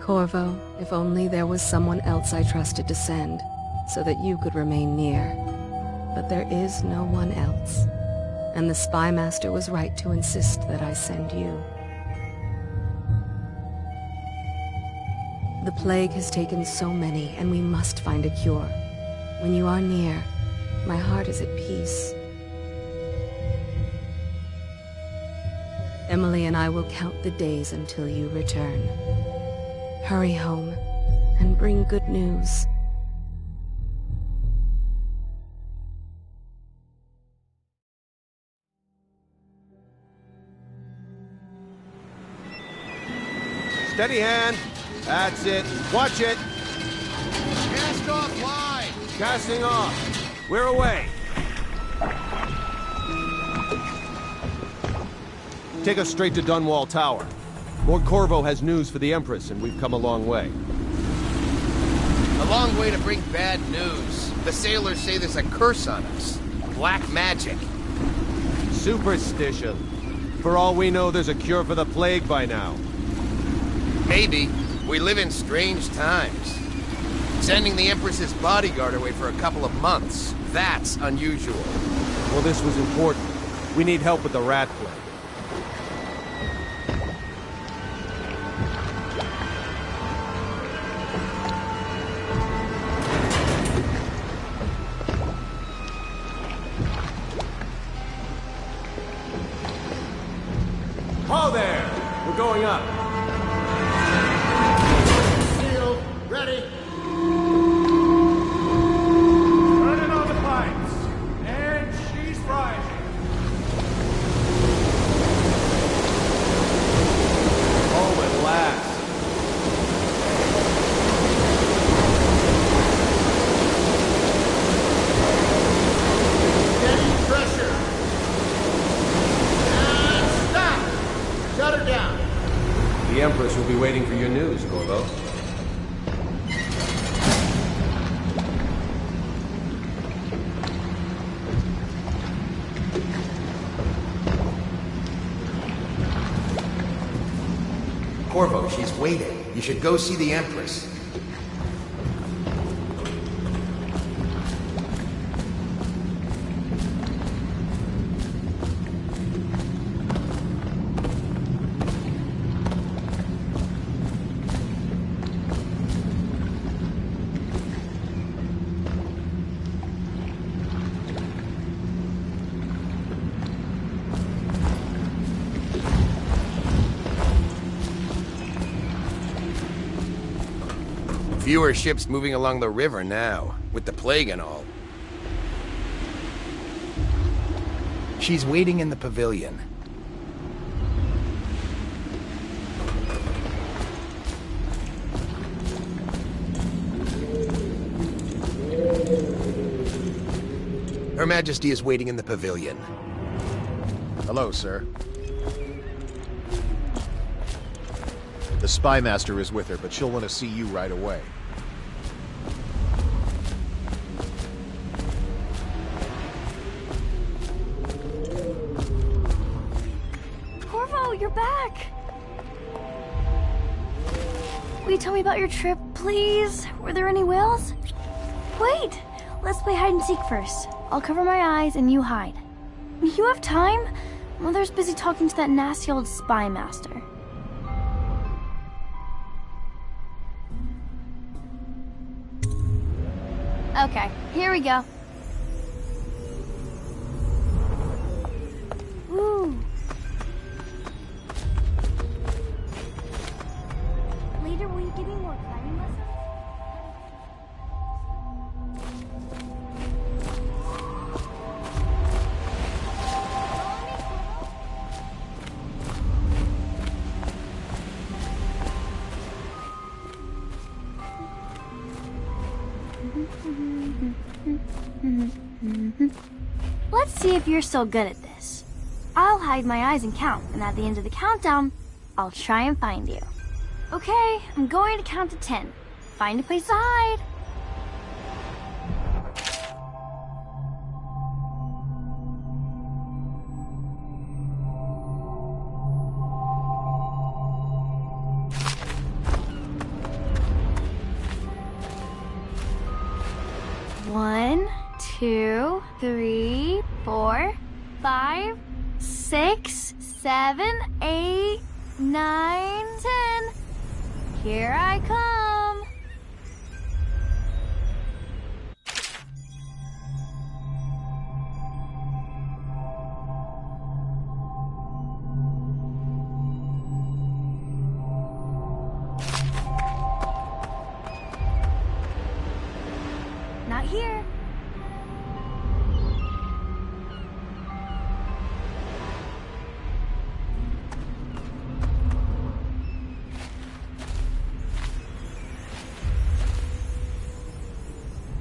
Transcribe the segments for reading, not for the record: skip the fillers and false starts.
Corvo, if only there was someone else I trusted to send, so that you could remain near. But there is no one else, and the Spy Master was right to insist that I send you. The plague has taken so many, and we must find a cure. When you are near, my heart is at peace. Emily and I will count the days until you return. Hurry home, and bring good news. Steady hand. That's it. Watch it. Cast off line. Casting off. We're away. Take us straight to Dunwall Tower. Lord Corvo has news for the Empress, and we've come a long way. A long way to bring bad news. The sailors say there's a curse on us. Black magic. Superstition. For all we know, there's a cure for the plague by now. Maybe. We live in strange times. Sending the Empress's bodyguard away for a couple of months. That's unusual. Well, this was important. We need help with the rat plague. Ho there! We're going up. Sealed. Ready. Turning on the pipes. And she's rising. Oh, at last. Steady pressure. And stop. Shut her down. The Empress will be waiting for your news, Corvo. Corvo, she's waiting. You should go see the Empress. Fewer ships moving along the river now, with the plague and all. She's waiting in the pavilion. Her Majesty is waiting in the pavilion. Hello, sir. The Spy Master is with her, but she'll want to see you right away. Corvo, you're back! Will you tell me about your trip, please? Were there any whales? Wait! Let's play hide and seek first. I'll cover my eyes and you hide. You have time? Mother's busy talking to that nasty old Spy Master. Okay, here we go. Ooh. Later, will you give me more climbing lessons? Let's see if you're still good at this. I'll hide my eyes and count, and at the end of the countdown, I'll try and find you. Okay, I'm going to count to 10. Find a place to hide. 1, 2, 3, 4, 5, 6, 7, 8, 9, 10. Here I come. Not here.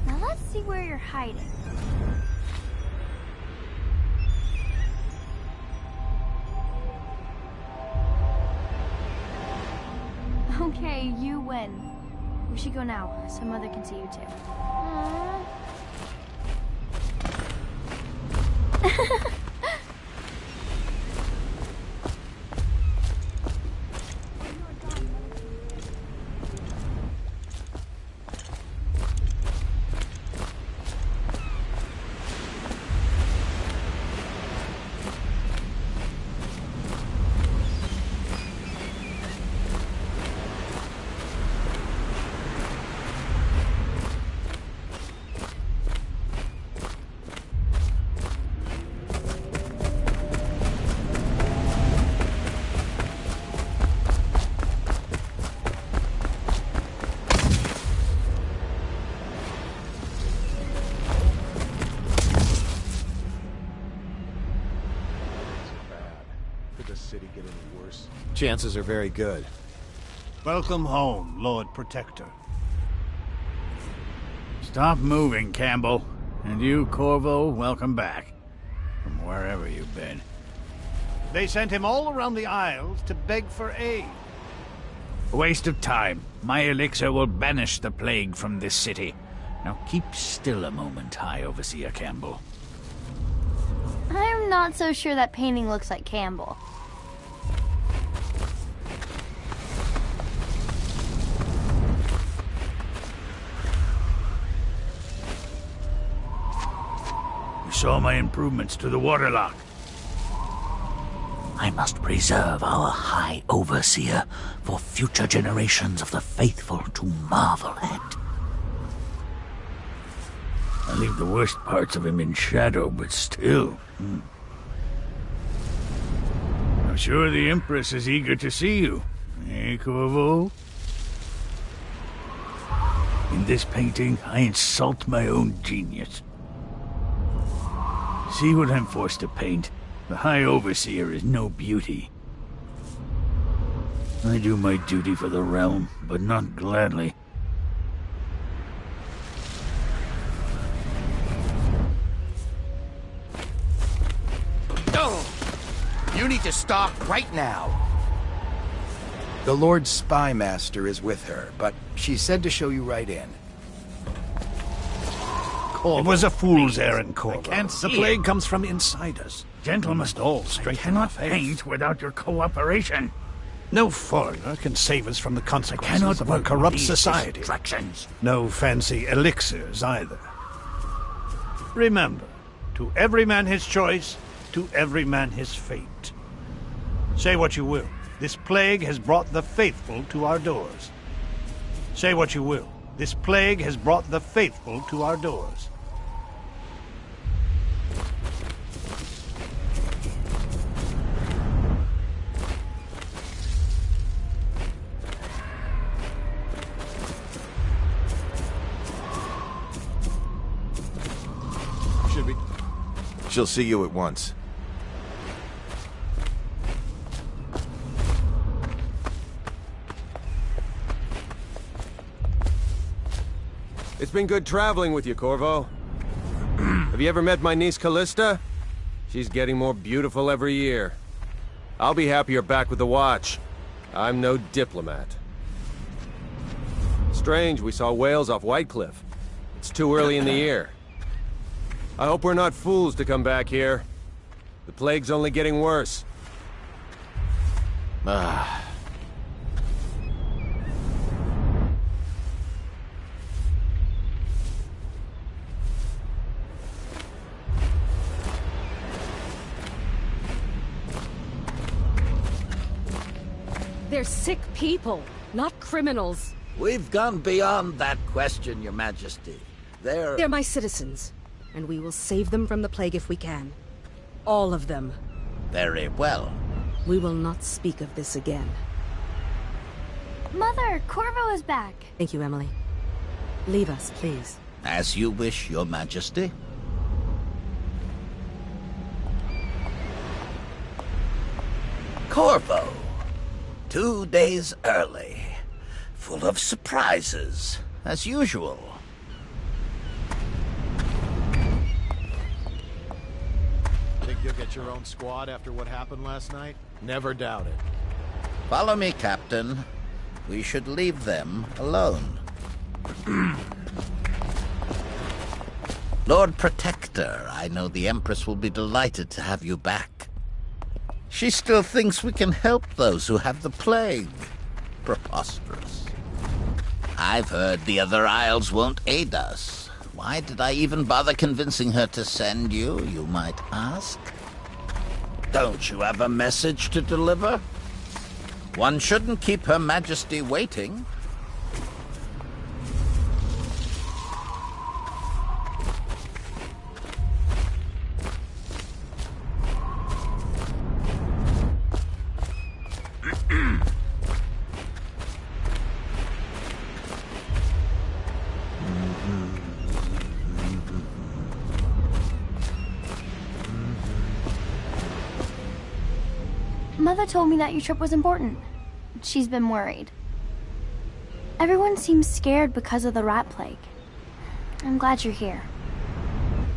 Now let's see where you're hiding. Okay, you win. We should go now, so Mother can see you too. Could the city get any worse? Chances are very good. Welcome home, Lord Protector. Stop moving, Campbell. And you, Corvo, welcome back. From wherever you've been. They sent him all around the Isles to beg for aid. A waste of time. My elixir will banish the plague from this city. Now keep still a moment, High Overseer Campbell. I'm not so sure that painting looks like Campbell. You saw my improvements to the waterlock. I must preserve our High Overseer for future generations of the faithful to marvel at. I leave the worst parts of him in shadow, but still. I'm sure the Empress is eager to see you. Eh, Corvo? In this painting, I insult my own genius. See what I'm forced to paint? The High Overseer is no beauty. I do my duty for the realm, but not gladly. You need to stop right now. The Lord Spymaster is with her, but she said to show you right in. It was a fool's errand, Corvo. can't The see plague it. comes from inside us. Gentle must all straighten cannot our faith. paint without your cooperation. No foreigner can save us from the I consequences cannot of a work corrupt these society. distractions. No fancy elixirs either. Remember, to every man his choice, to every man his fate. Say what you will, this plague has brought the faithful to our doors. Say what you will, this plague has brought the faithful to our doors. Should be. She'll see you at once. It's been good traveling with you, Corvo. Have you ever met my niece Callista? She's getting more beautiful every year. I'll be happy you're back with the Watch. I'm no diplomat. Strange we saw whales off White Cliff. It's too early in the year. I hope we're not fools to come back here. The plague's only getting worse. They're sick people, not criminals. We've gone beyond that question, Your Majesty. They're my citizens, and we will save them from the plague if we can. All of them. Very well. We will not speak of this again. Mother, Corvo is back. Thank you, Emily. Leave us, please. As you wish, Your Majesty. Corvo. 2 days early. Full of surprises, as usual. Think you'll get your own squad after what happened last night? Never doubt it. Follow me, Captain. We should leave them alone. Lord Protector, I know the Empress will be delighted to have you back. She still thinks we can help those who have the plague. Preposterous. I've heard the other Isles won't aid us. Why did I even bother convincing her to send you, you might ask? Don't you have a message to deliver? One shouldn't keep Her Majesty waiting. Mother told me that your trip was important. She's been worried. Everyone seems scared because of the rat plague. I'm glad you're here.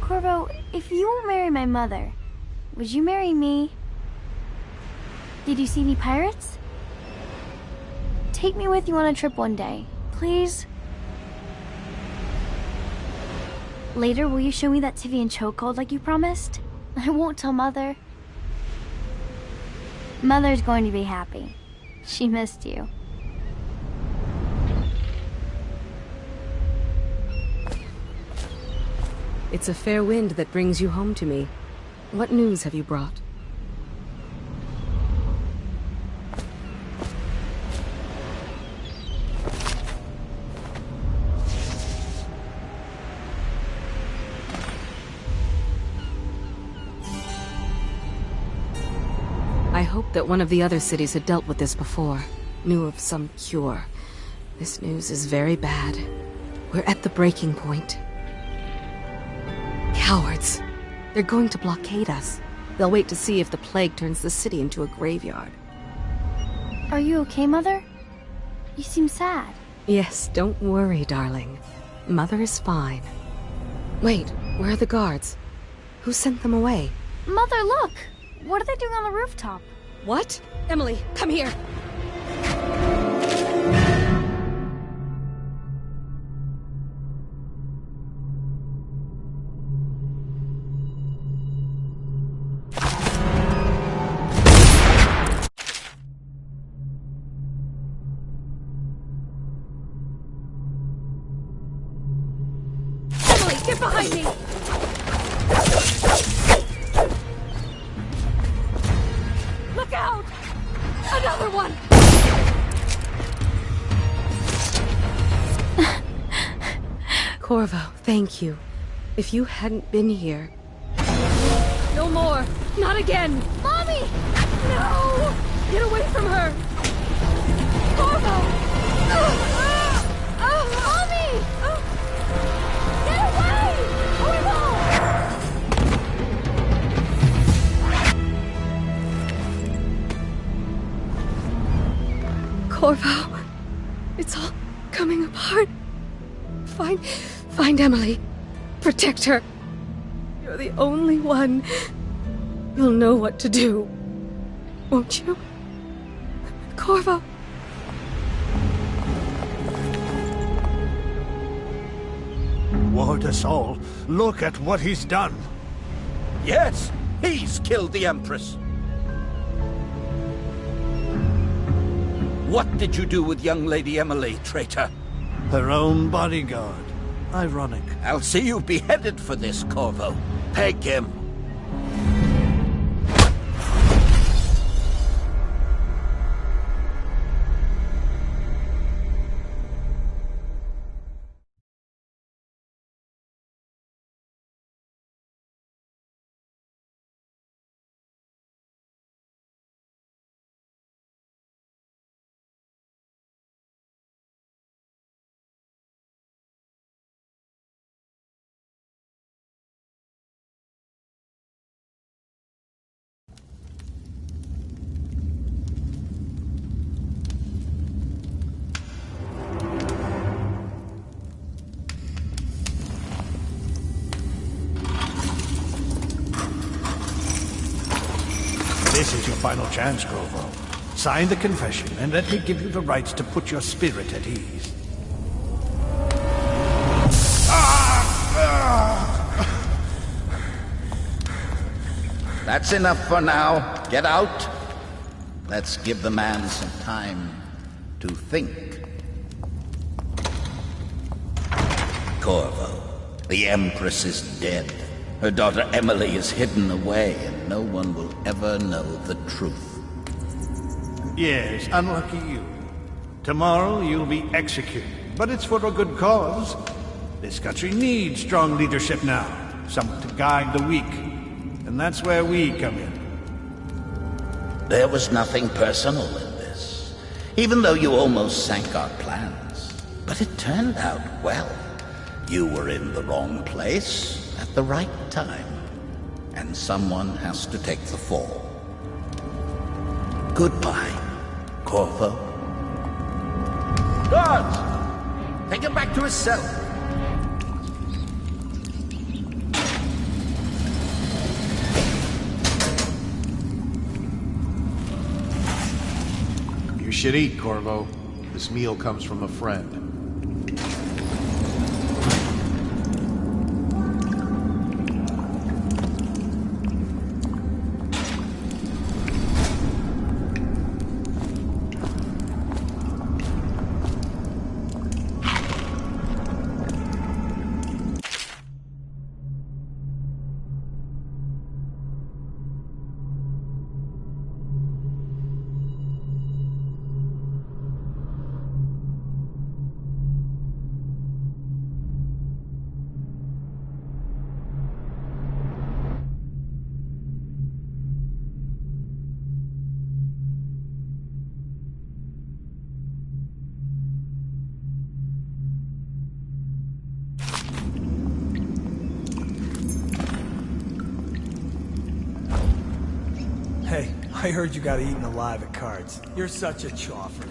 Corvo, if you will marry my mother, would you marry me? Did you see any pirates? Take me with you on a trip one day, please. Later, will you show me that Tivian chokehold like you promised? I won't tell Mother. Mother's going to be happy. She missed you. It's a fair wind that brings you home to me. What news have you brought? I hoped that one of the other cities had dealt with this before, knew of some cure. This news is very bad. We're at the breaking point. Cowards! They're going to blockade us. They'll wait to see if the plague turns the city into a graveyard. Are you okay, Mother? You seem sad. Yes, don't worry, darling. Mother is fine. Wait, where are the guards? Who sent them away? Mother, look! What are they doing on the rooftop? What? Emily, come here! Emily, get behind me! Look out! Another one! Corvo, thank you. If you hadn't been here... No more! Not again! Mommy! No! Get away from her! Corvo! Mommy! Get away! Corvo! Corvo, it's all coming apart. Find Emily. Protect her. You're the only one. You'll know what to do. Won't you? Corvo. Ward us all. Look at what he's done. Yes, he's killed the Empress. What did you do with young Lady Emily, traitor? Her own bodyguard. Ironic. I'll see you beheaded for this, Corvo. Peg him. This is your final chance, Corvo. Sign the confession, and let me give you the rights to put your spirit at ease. That's enough for now. Get out. Let's give the man some time to think. Corvo, the Empress is dead. Her daughter Emily is hidden away, and no one will ever know the truth. Yes, unlucky you. Tomorrow you'll be executed, but it's for a good cause. This country needs strong leadership now, someone to guide the weak. And that's where we come in. There was nothing personal in this, even though you almost sank our plans. But it turned out well. You were in the wrong place at the right time, and someone has to take the fall. Goodbye, Corvo. Guards! Take him back to his cell. You should eat, Corvo. This meal comes from a friend. Hey, I heard you got eaten alive at cards. You're such a choffer.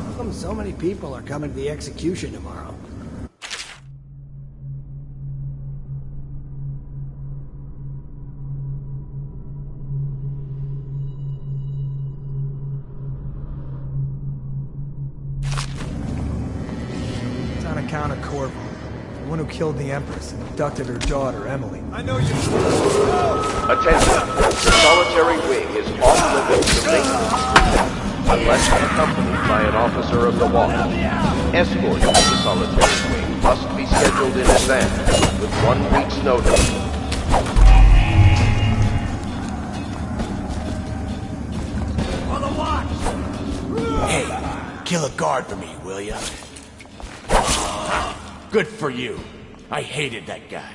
How come so many people are coming to the execution tomorrow? Count of Corvo, the one who killed the Empress and abducted her daughter, Emily. I know you. Attention! The solitary wing is off limits to maintenance unless accompanied by an officer of the watch. Escort to the solitary wing must be scheduled in advance with 1 week's notice. On the watch! Hey, kill a guard for me, will ya? Good for you. I hated that guy.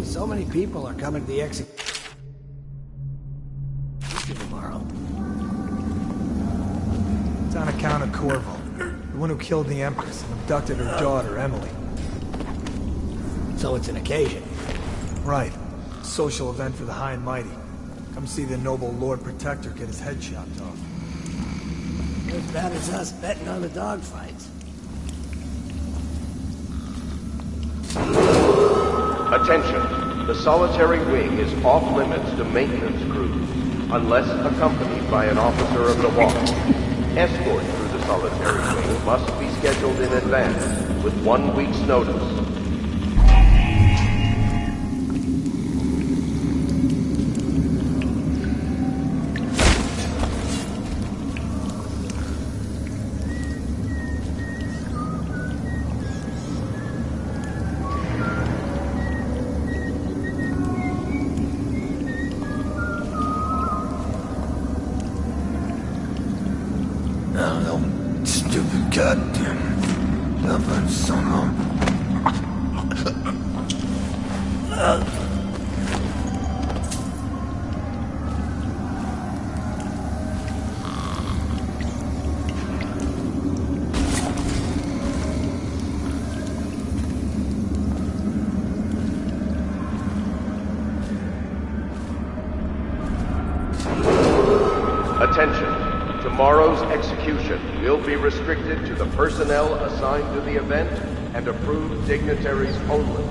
So many people are coming to the execution tomorrow. It's on account of Corvo, the one who killed the Empress and abducted her daughter, Emily. So it's an occasion. Right. Social event for the high and mighty. Come see the noble Lord Protector get his head chopped off. As bad as us betting on the dogfights. Attention, the solitary wing is off limits to maintenance crews, unless accompanied by an officer of the watch. Escort through the solitary wing must be scheduled in advance, with 1 week's notice. Stupid goddamn stubborn son of... Attention. Tomorrow's execution will be restricted to the personnel assigned to the event and approved dignitaries only.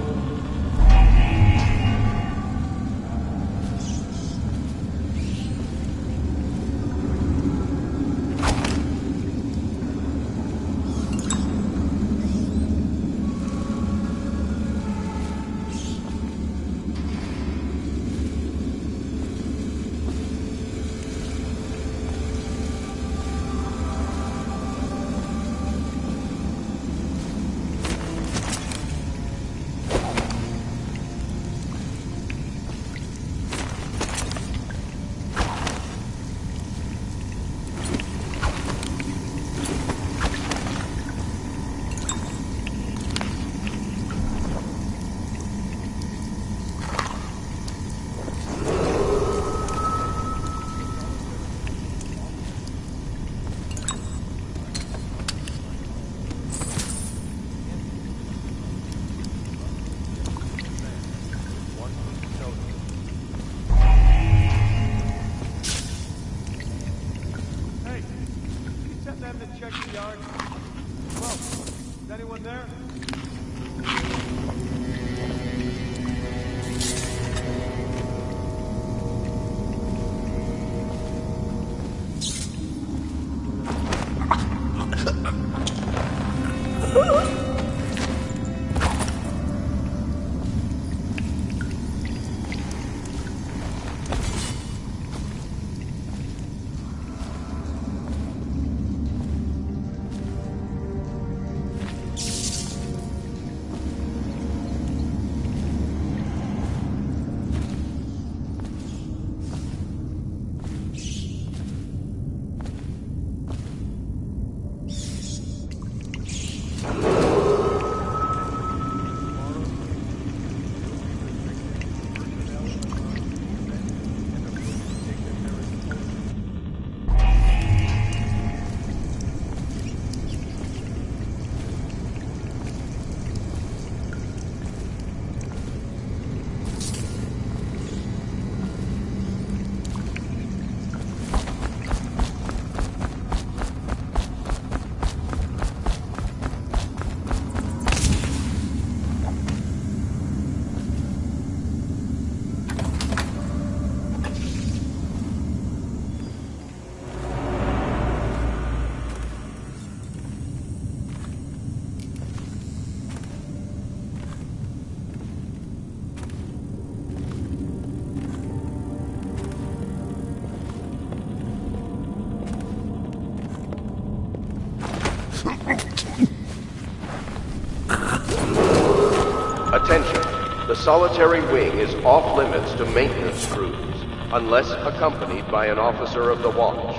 Attention, the solitary wing is off limits to maintenance crews, unless accompanied by an officer of the watch.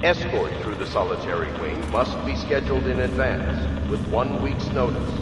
Escort through the solitary wing must be scheduled in advance, with 1 week's notice.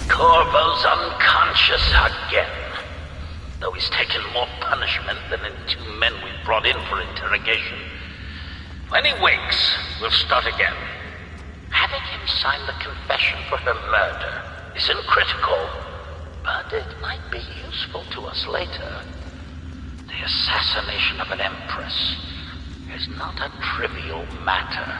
Corvo's unconscious again. Though he's taken more punishment than the 2 men we brought in for interrogation. When he wakes, we'll start again. Having him sign the confession for her murder isn't critical, but it might be useful to us later. The assassination of an empress is not a trivial matter.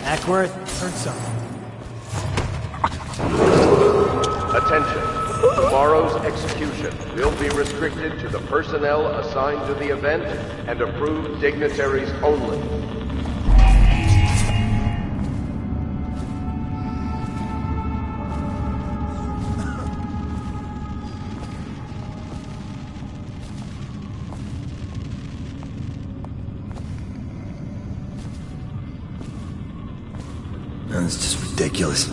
Ackworth, heard something. Attention. Tomorrow's execution will be restricted to the personnel assigned to the event and approved dignitaries only. That's just ridiculous.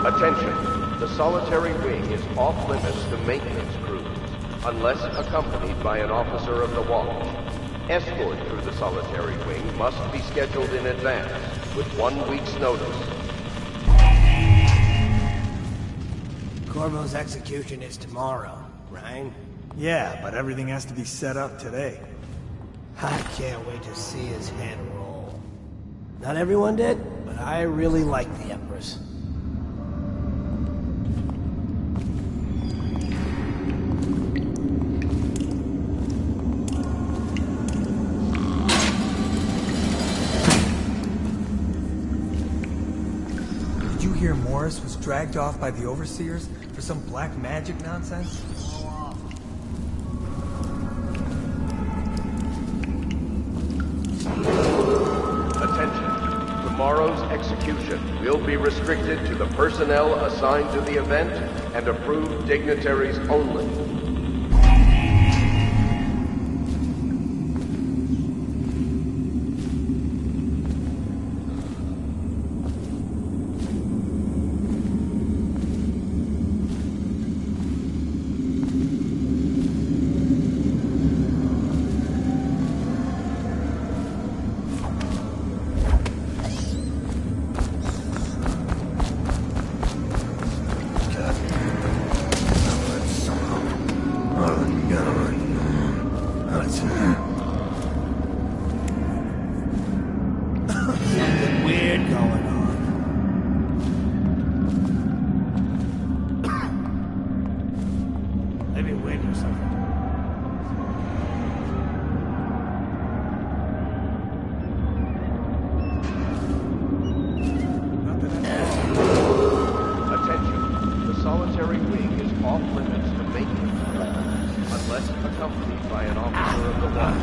Attention. The solitary wing is off limits to maintenance crews, unless accompanied by an officer of the watch. Escort through the solitary wing must be scheduled in advance, with 1 week's notice. Corvo's execution is tomorrow, right? Yeah, but everything has to be set up today. I can't wait to see his head roll. Not everyone did, but I really like the Empress. Did you hear Morris was dragged off by the Overseers for some black magic nonsense? Attention. Tomorrow's execution will be restricted to the personnel assigned to the event and approved dignitaries only. guards. Something weird going on. Maybe wind or something. Attention. The solitary wing is off limits to maintenance unless accompanied by an officer of the watch.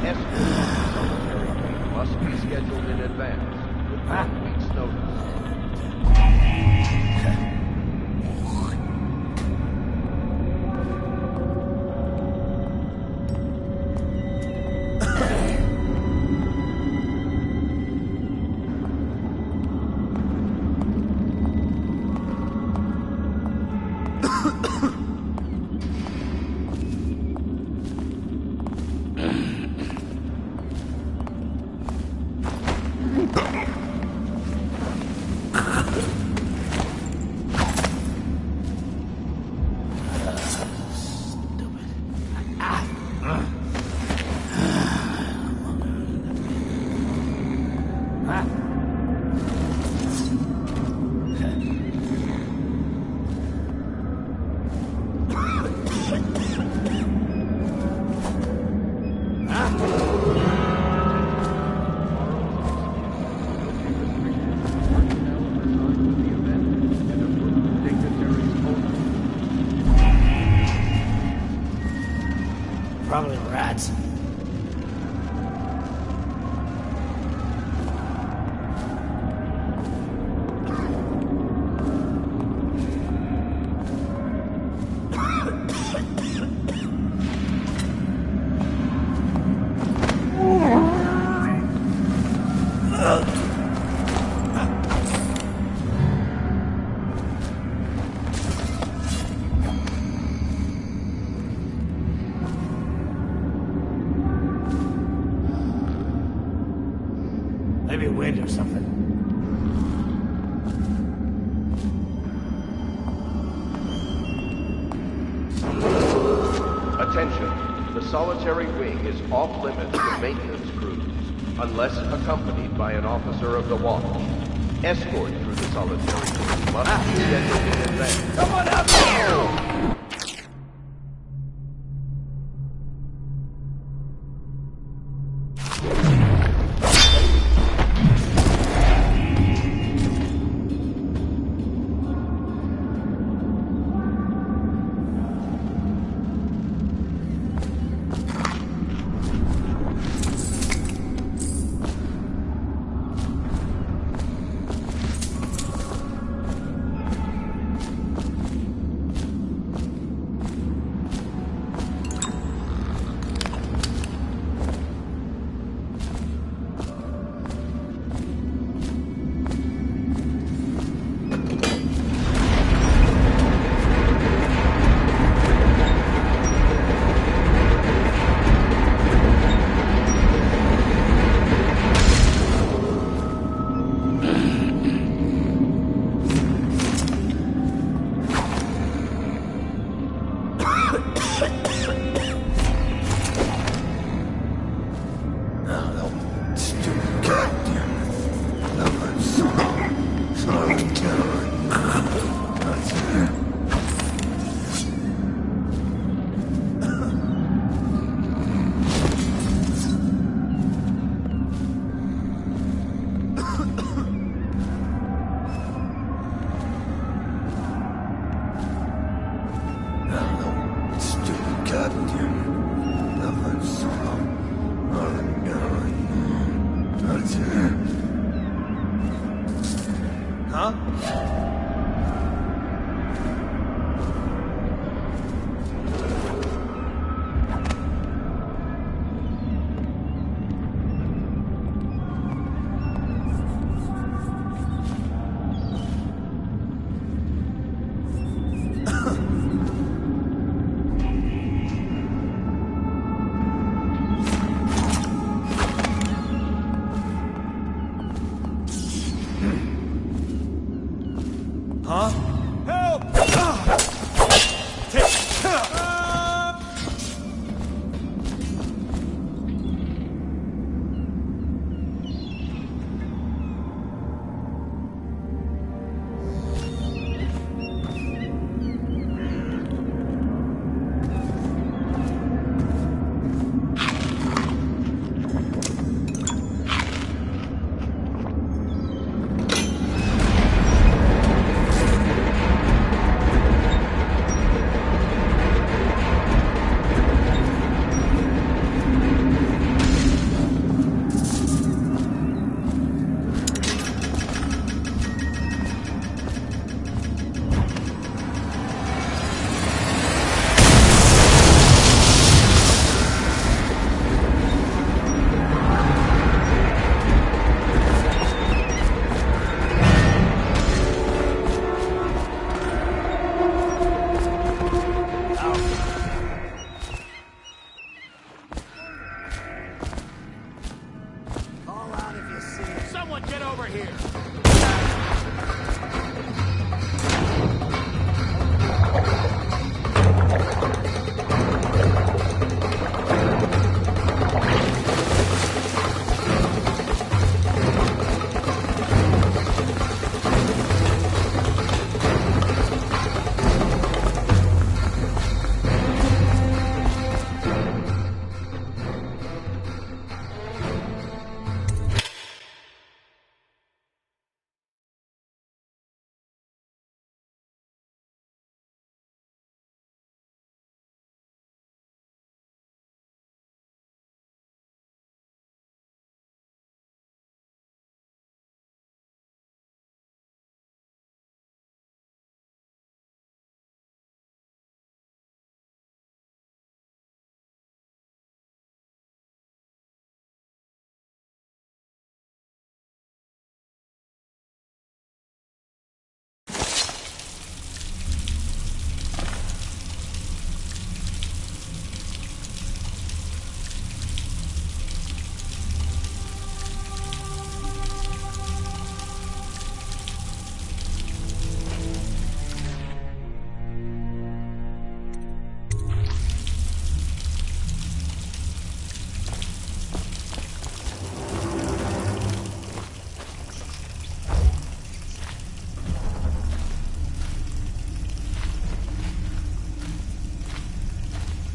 Escort to the solitary wing must be scheduled in advance with 1 week's notice. Probably rats. Maybe wind or something. Attention. The solitary wing is off limits to maintenance crews unless accompanied by an officer of the watch. Escort through the solitary wing must be scheduled in advance. Someone help me! over here!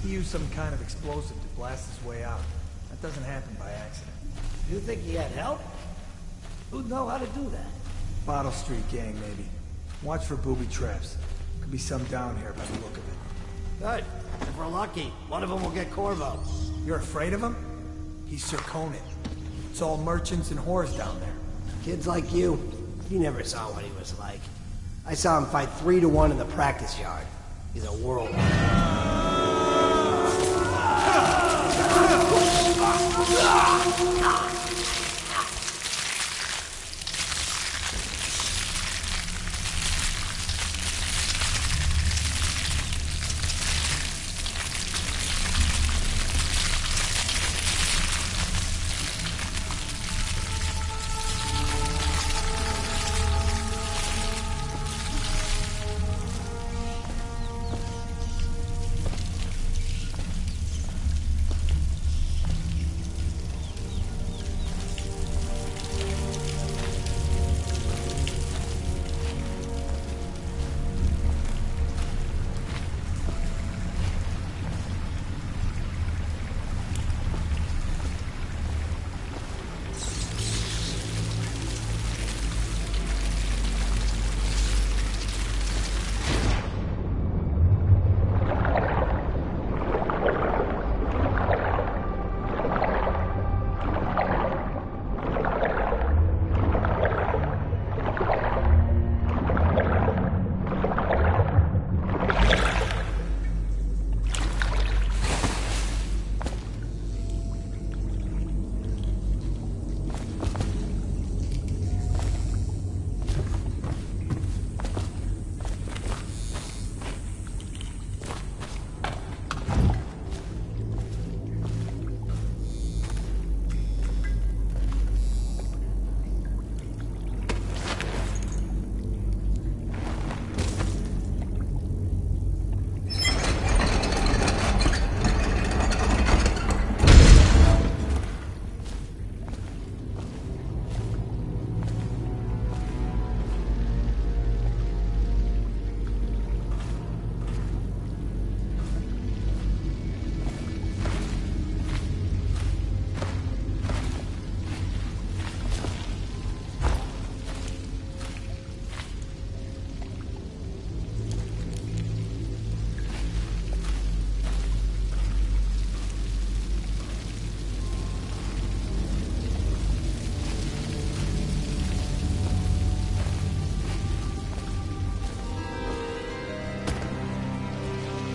He used some kind of explosive to blast his way out. That doesn't happen by accident. You think he had help? Who'd know how to do that? Bottle Street gang, maybe. Watch for booby traps. Could be some down here by the look of it. Good. If we're lucky, one of them will get Corvo. You're afraid of him? He's Sir Conan. It's all merchants and whores down there. Kids like you never saw what he was like. I saw him fight 3-1 in the practice yard. He's a whirlwind.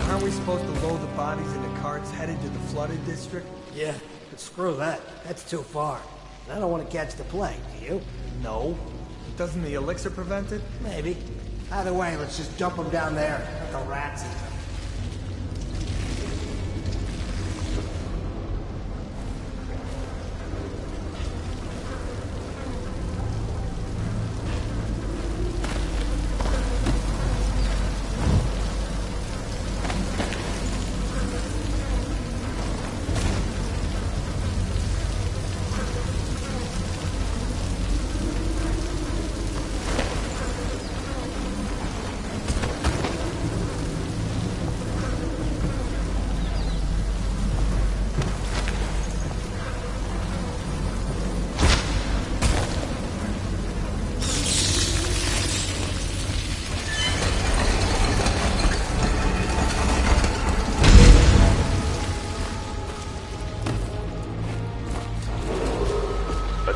Aren't we supposed to load the bodies into carts headed to the flooded district? Yeah, but screw that. That's too far. And I don't want to catch the plague, do you? No. Doesn't the elixir prevent it? Maybe. Either way, let's just dump them down there. Let the rats eat them.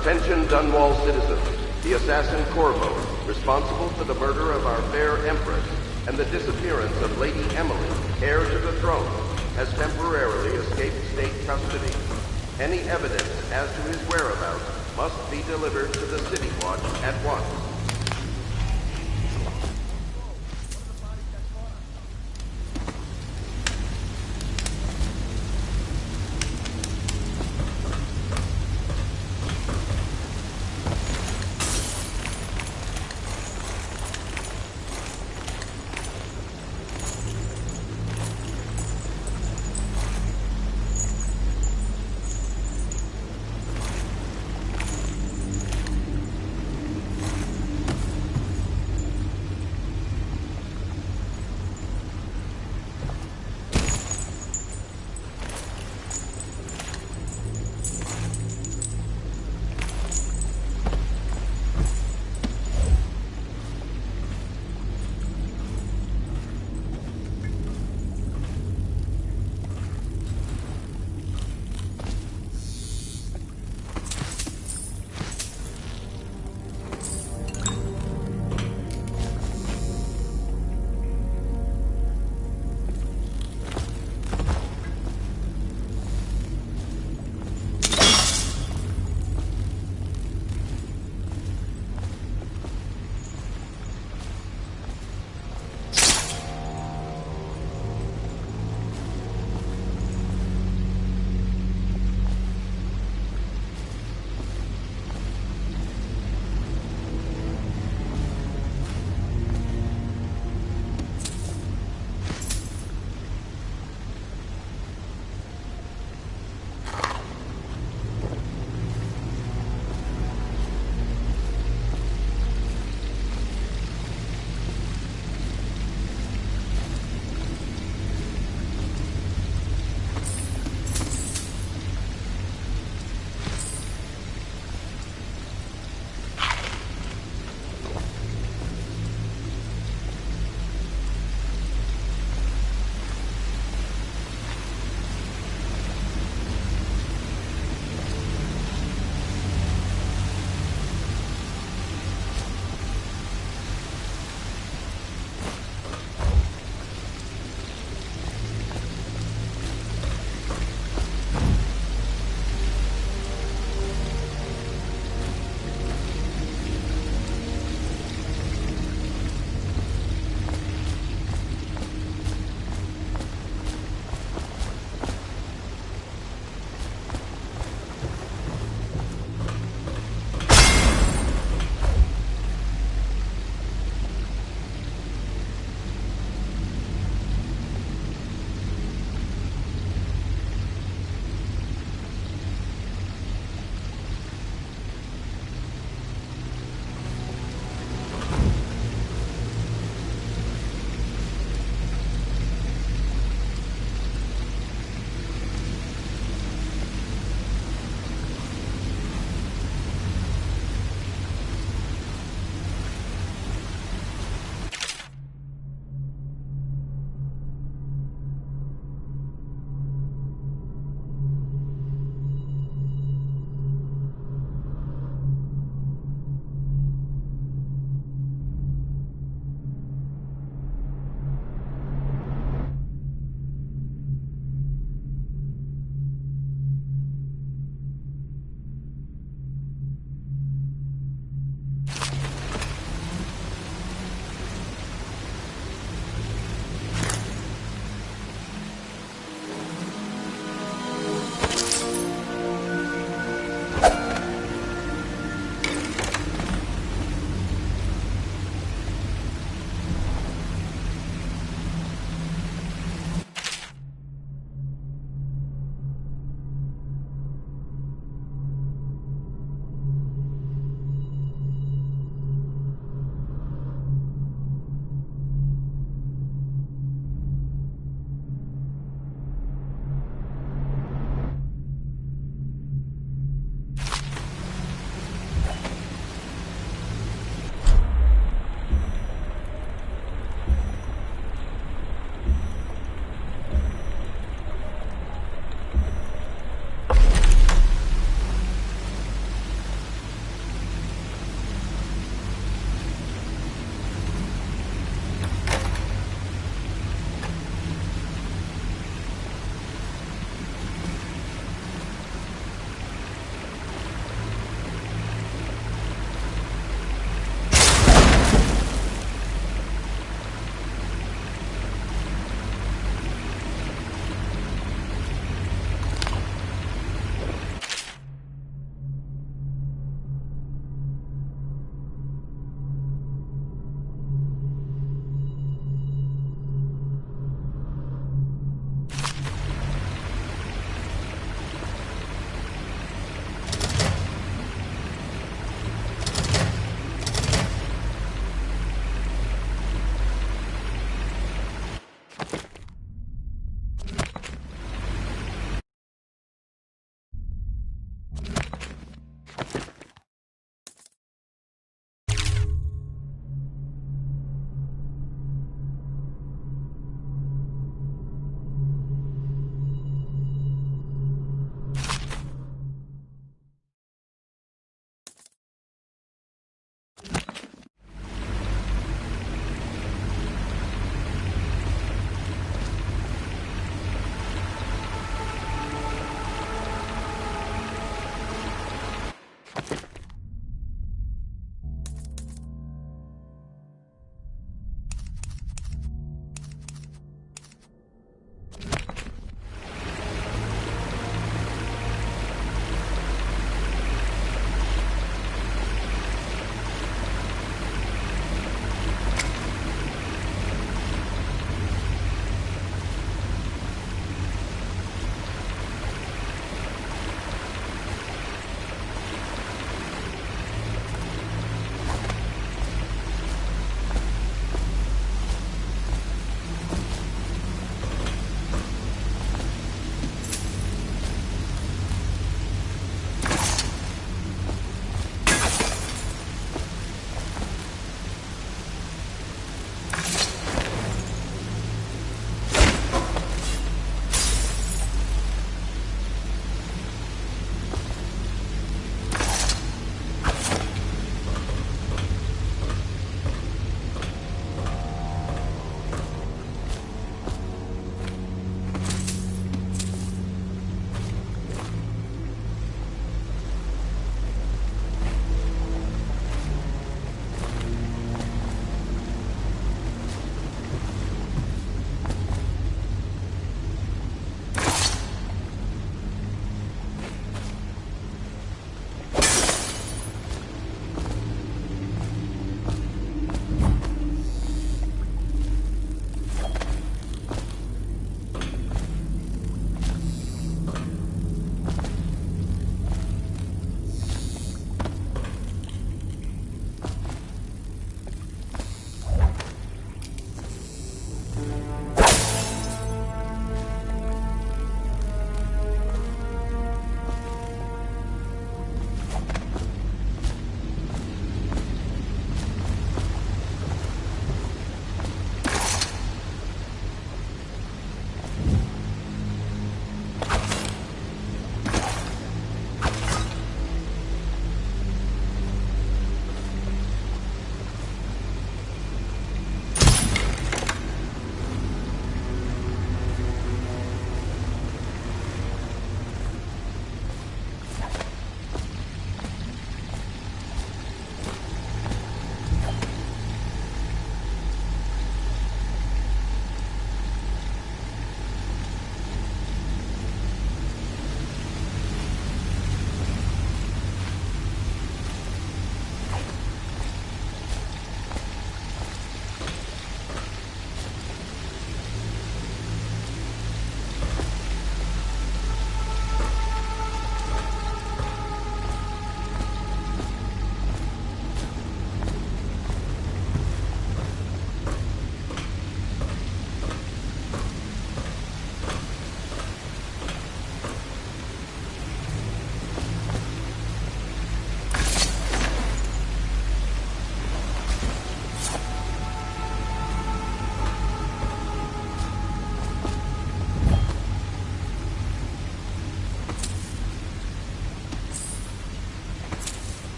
Attention Dunwall citizens. The assassin Corvo, responsible for the murder of our fair Empress and the disappearance of Lady Emily, heir to the throne, has temporarily escaped state custody. Any evidence as to his whereabouts must be delivered to the City Watch at once.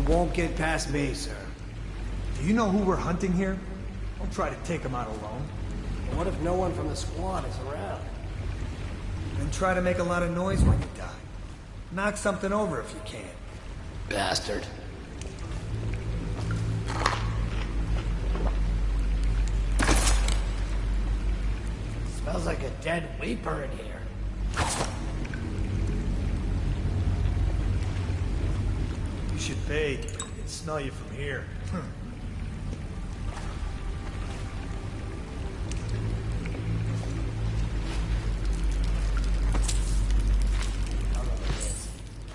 won't get past me, sir. Do you know who we're hunting here? Don't try to take him out alone. What if no one from the squad is around? Then try to make a lot of noise when you die. Knock something over if you can. Bastard. Smells like a dead Weeper in here. You should fade. I can smell you from here.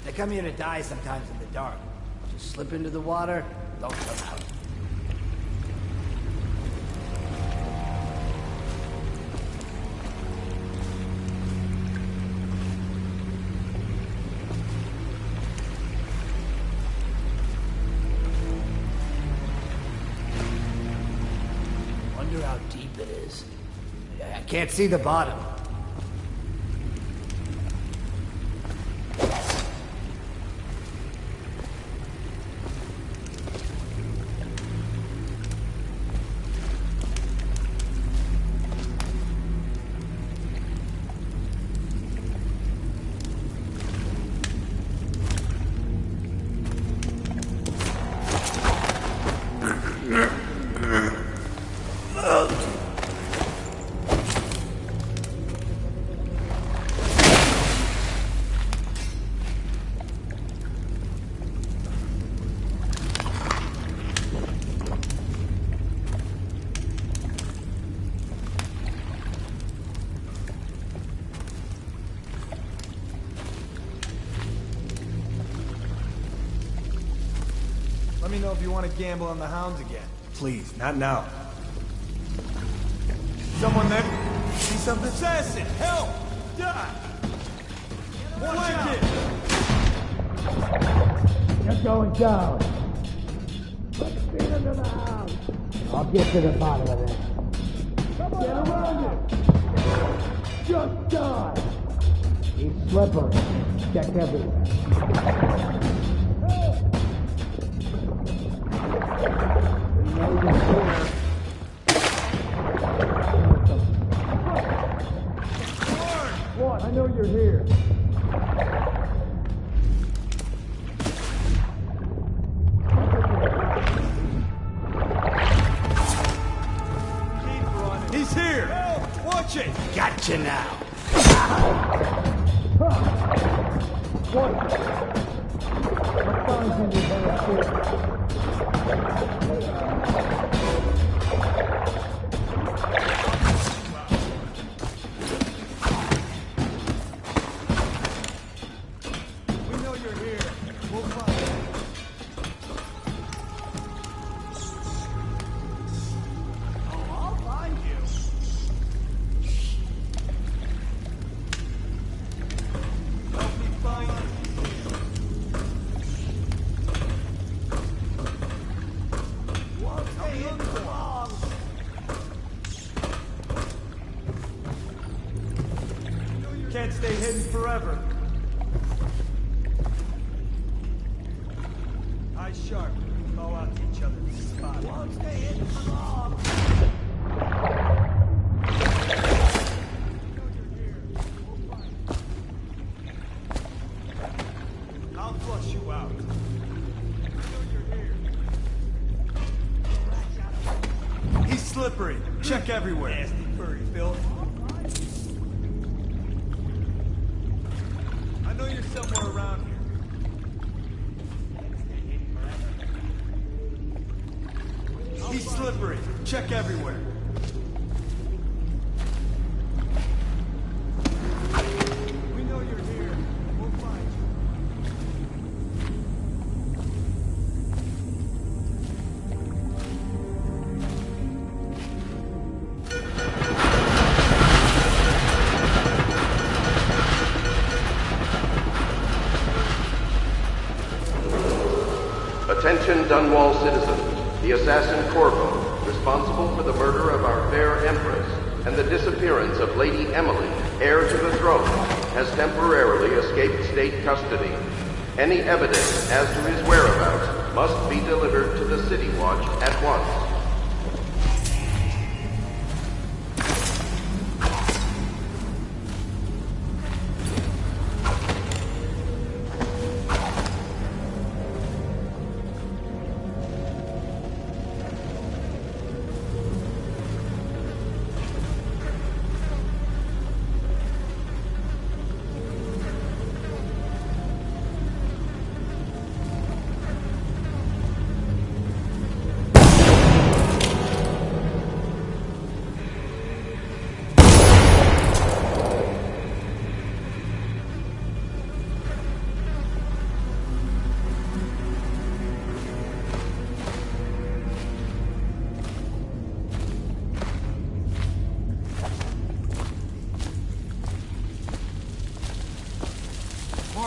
They come here to die sometimes in the dark. Just slip into the water, don't come out. Wonder how deep it is. I can't see the bottom. Let me know if you want to gamble on the hounds again. Please, not now. Someone there? See something? Assassin! Help! Die! Watch out! You're going down. Let's feed into the house. I'll get to the bottom of this. Get around it! Just die! He's slippery. Check everywhere. What? I know you're here. Keep running. He's here! Help! Watch it! Gotcha now. What? What signs in your head? Can't stay hidden forever. Eyes sharp. Call out to each other in this spot. Won't stay hidden for long. I'll flush you out. He's slippery. Check everywhere. Nasty furry filth. I know you're somewhere around here. He's slippery. Check everywhere. We know you're here. We'll find you. Attention Dunwall citizens. The assassin Corvo, responsible for the murder of our fair Empress and the disappearance of Lady Emily, heir to the throne, has temporarily escaped state custody. Any evidence as to his whereabouts must be delivered to the City Watch at once.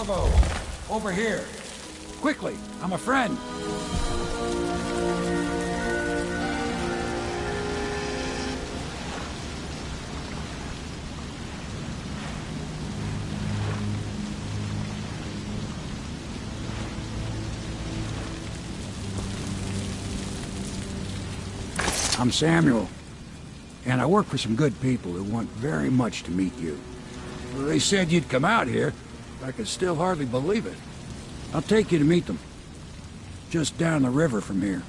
Corvo, over here. Quickly, I'm a friend. I'm Samuel, and I work for some good people who want very much to meet you. They said you'd come out here. I can still hardly believe it. I'll take you to meet them. Just down the river from here.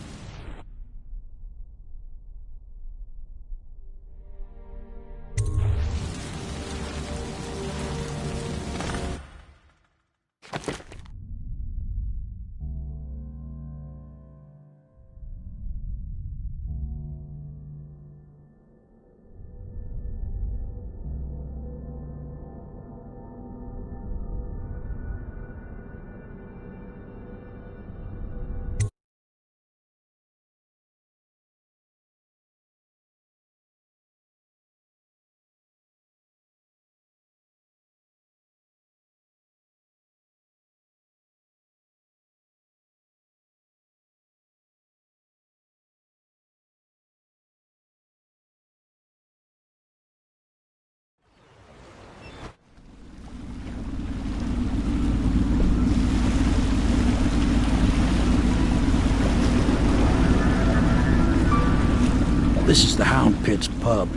This is the Hound Pit's pub,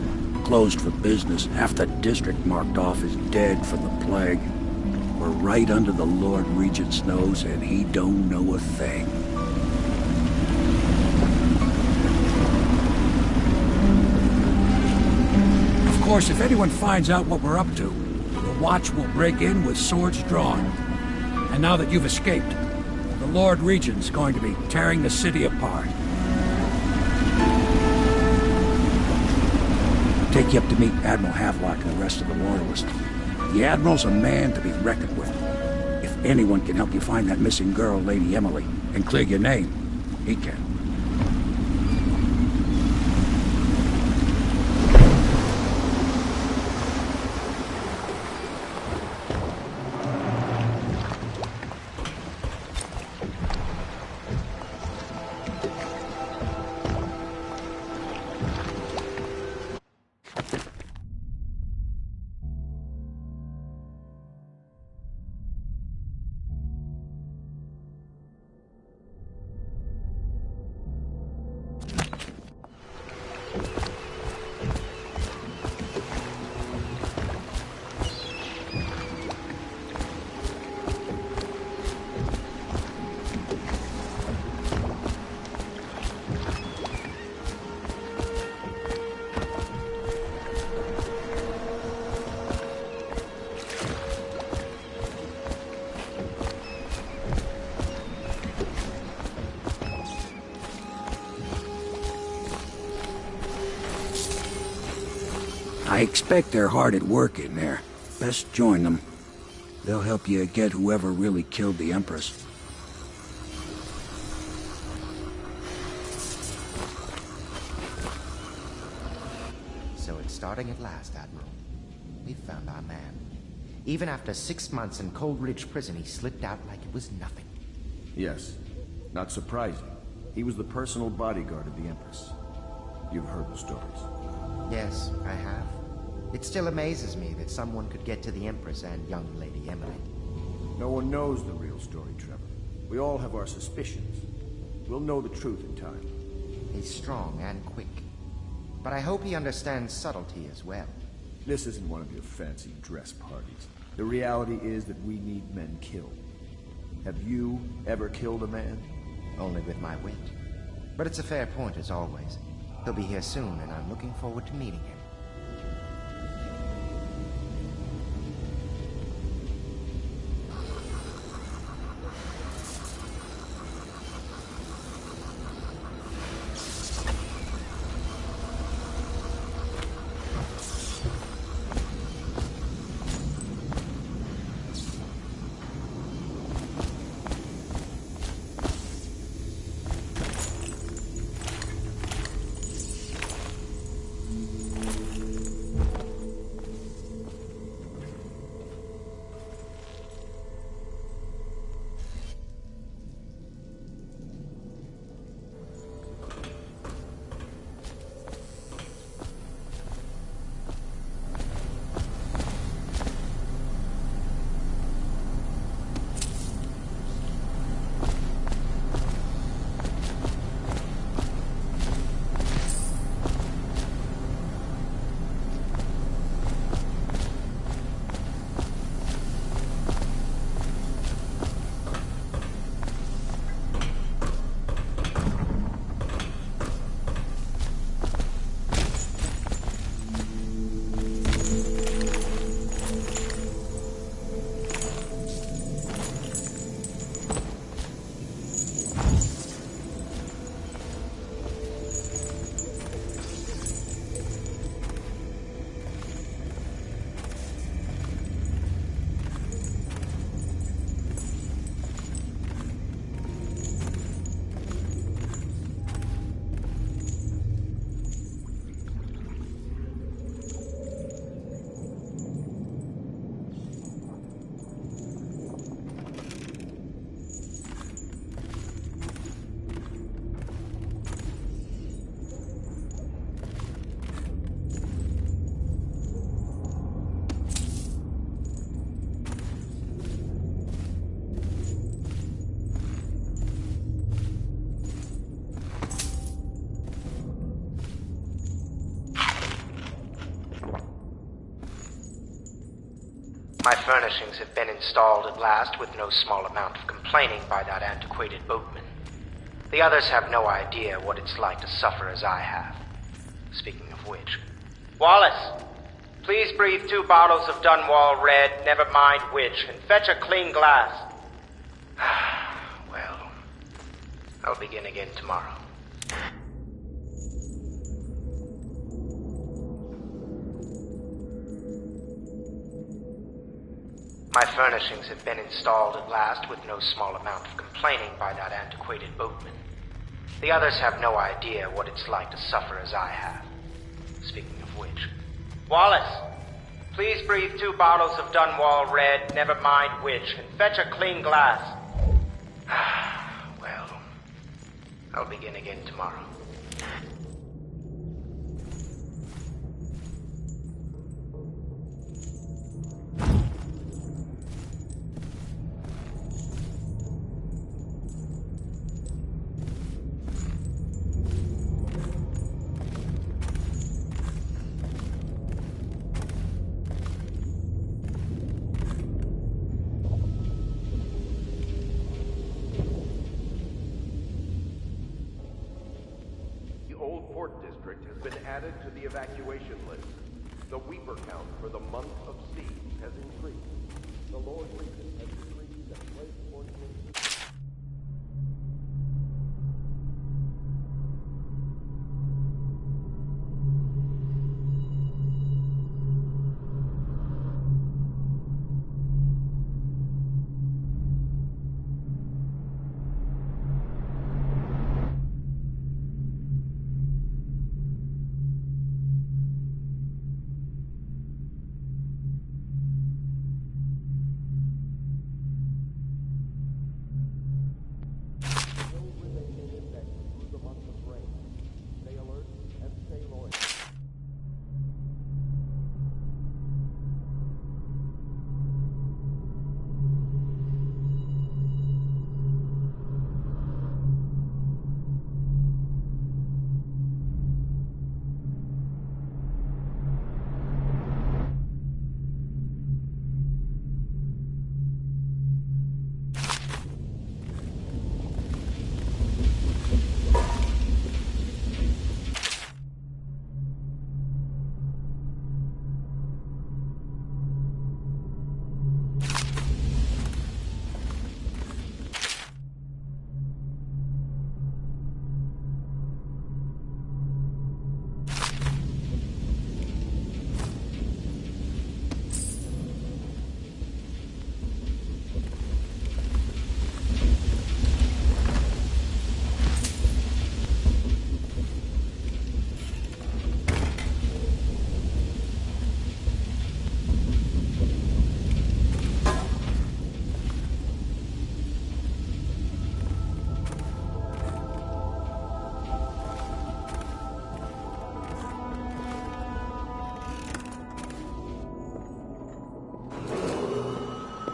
closed for business. Half the district marked off as dead from the plague. We're right under the Lord Regent's nose, and he don't know a thing. Of course, if anyone finds out what we're up to, the Watch will break in with swords drawn. And now that you've escaped, the Lord Regent's going to be tearing the city apart. Take you up to meet Admiral Havelock and the rest of the Loyalists. The Admiral's a man to be reckoned with. If anyone can help you find that missing girl, Lady Emily, and clear your name, he can. I expect they're hard at work in there. Best join them. They'll help you get whoever really killed the Empress. So it's starting at last, Admiral. We've found our man. Even after 6 months in Cold Ridge Prison, he slipped out like it was nothing. Yes. Not surprising. He was the personal bodyguard of the Empress. You've heard the stories. Yes, I have. It still amazes me that someone could get to the Empress and young Lady Emily. No one knows the real story, Trevor. We all have our suspicions. We'll know the truth in time. He's strong and quick. But I hope he understands subtlety as well. This isn't one of your fancy dress parties. The reality is that we need men killed. Have you ever killed a man? Only with my wit. But it's a fair point as always. He'll be here soon, and I'm looking forward to meeting him. My furnishings have been installed at last with no small amount of complaining by that antiquated boatman. The others have no idea what it's like to suffer as I have. Speaking of which... Wallace! Please breathe 2 bottles of Dunwall Red, never mind which, and fetch a clean glass. Well, I'll begin again tomorrow. My furnishings have been installed at last with no small amount of complaining by that antiquated boatman. The others have no idea what it's like to suffer as I have. Speaking of which... Wallace! Please breathe 2 bottles of Dunwall Red, never mind which, and fetch a clean glass. Well, I'll begin again tomorrow. Added to the evacuation list. The Weeper count for the month of siege has increased. The Lord Regent has decreed that place ordinance...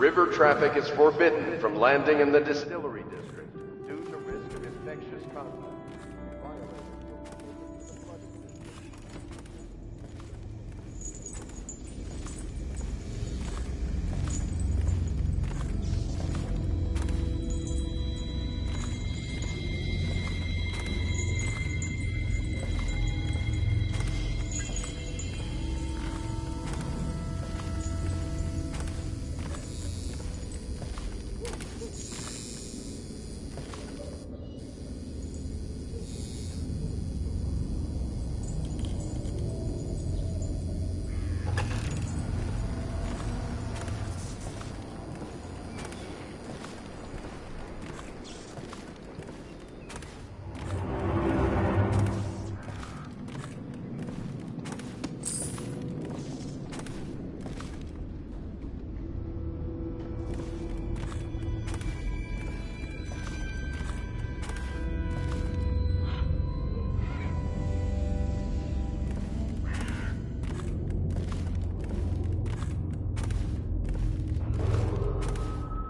River traffic is forbidden from landing in the distillery district due to risk of infectious contact.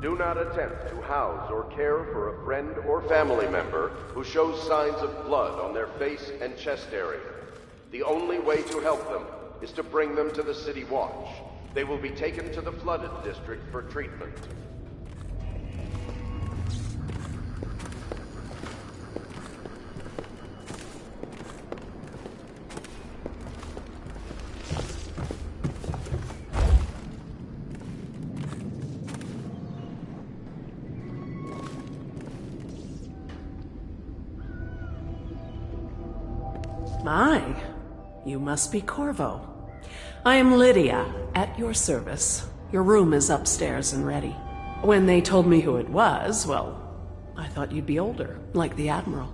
Do not attempt to house or care for a friend or family member who shows signs of blood on their face and chest area. The only way to help them is to bring them to the City Watch. They will be taken to the flooded district for treatment. My, you must be Corvo. I am Lydia, at your service. Your room is upstairs and ready. When they told me who it was, well, I thought you'd be older, like the Admiral.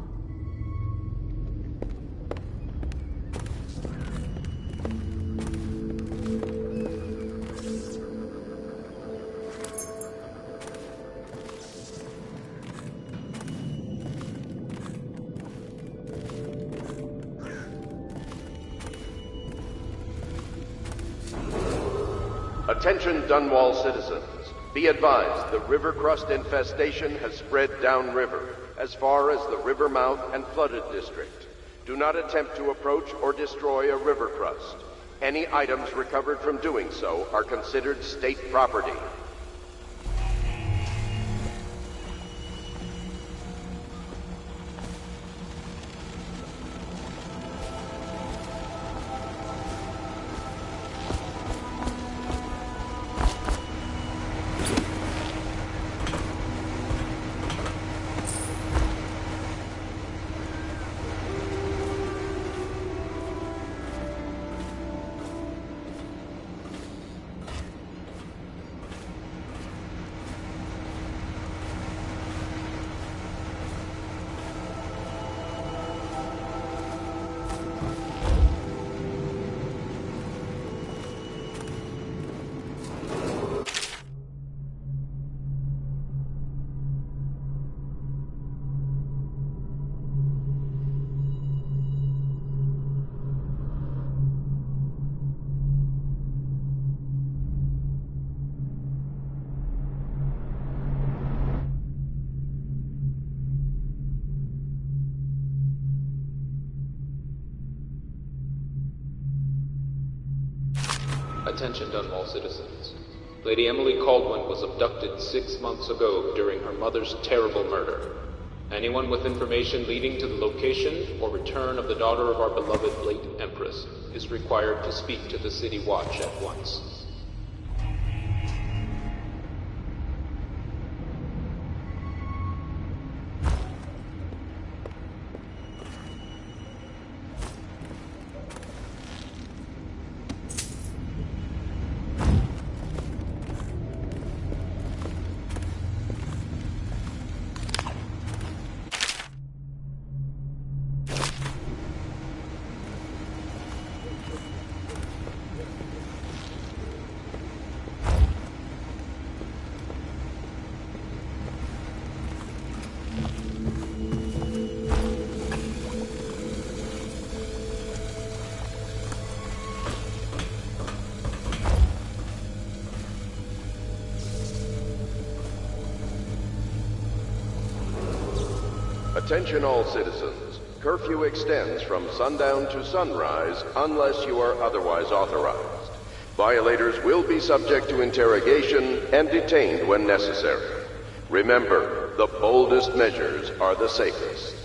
Attention Dunwall citizens. Be advised, the river crust infestation has spread downriver, as far as the river mouth and flooded district. Do not attempt to approach or destroy a river crust. Any items recovered from doing so are considered state property. Attention Dunwall citizens. Lady Emily Caldwin was abducted 6 months ago during her mother's terrible murder. Anyone with information leading to the location or return of the daughter of our beloved late Empress is required to speak to the City Watch at once. Attention all citizens. Curfew extends from sundown to sunrise unless you are otherwise authorized. Violators will be subject to interrogation and detained when necessary. Remember, the boldest measures are the safest.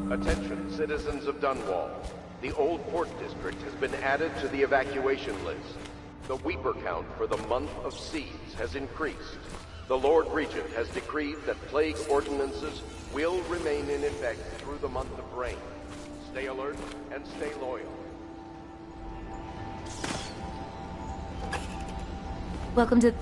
Attention, citizens of Dunwall. The Old Port District has been added to the evacuation list. The Weeper count for the month of siege has increased. The Lord Regent has decreed that plague ordinances will remain in effect through the month of rain. Stay alert and stay loyal. Welcome to...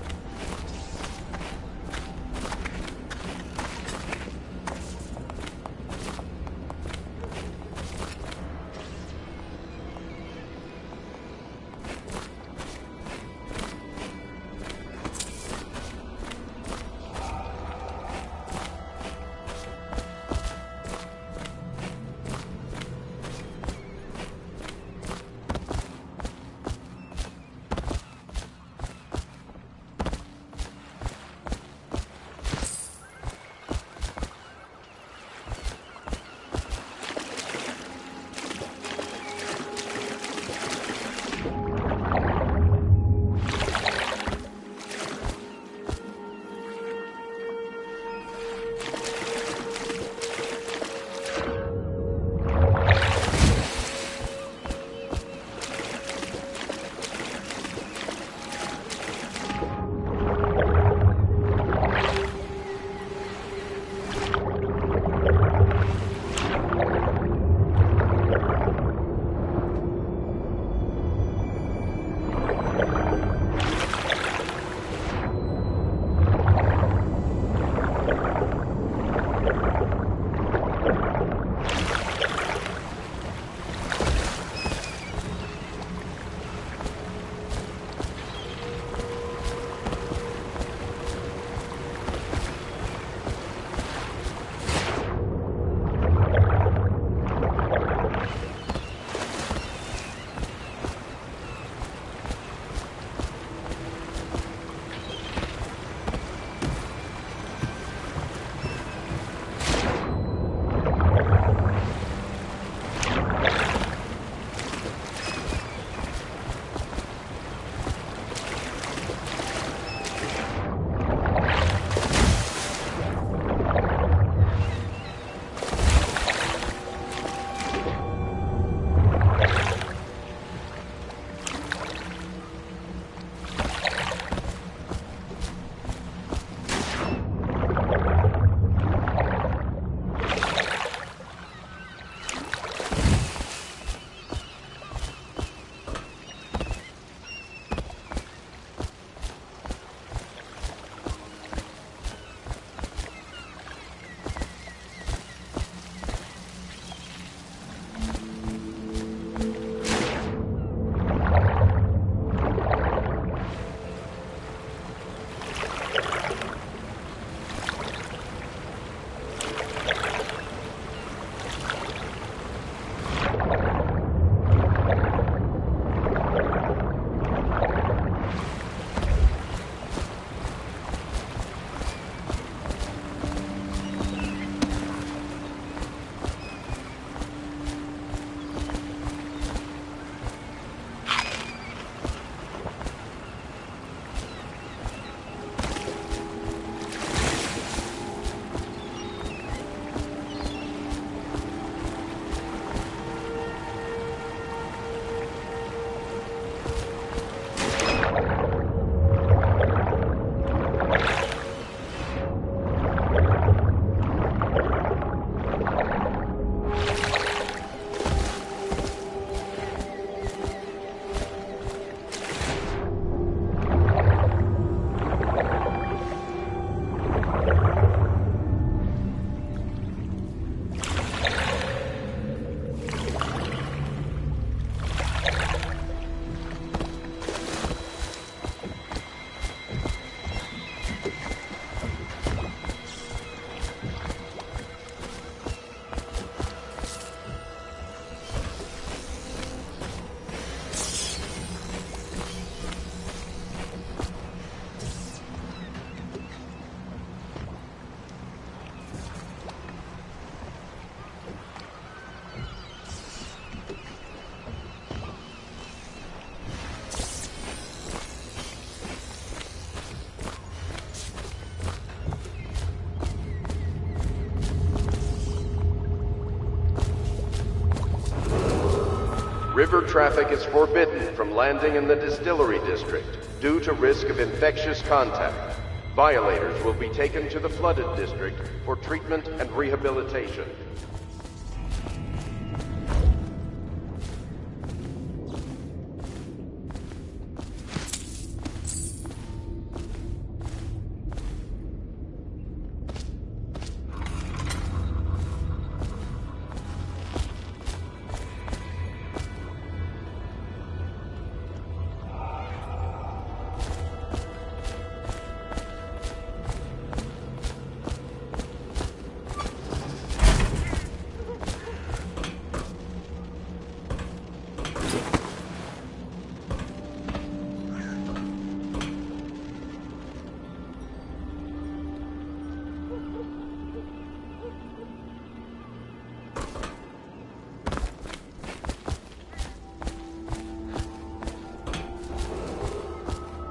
River traffic is forbidden from landing in the distillery district due to risk of infectious contact. Violators will be taken to the flooded district for treatment and rehabilitation.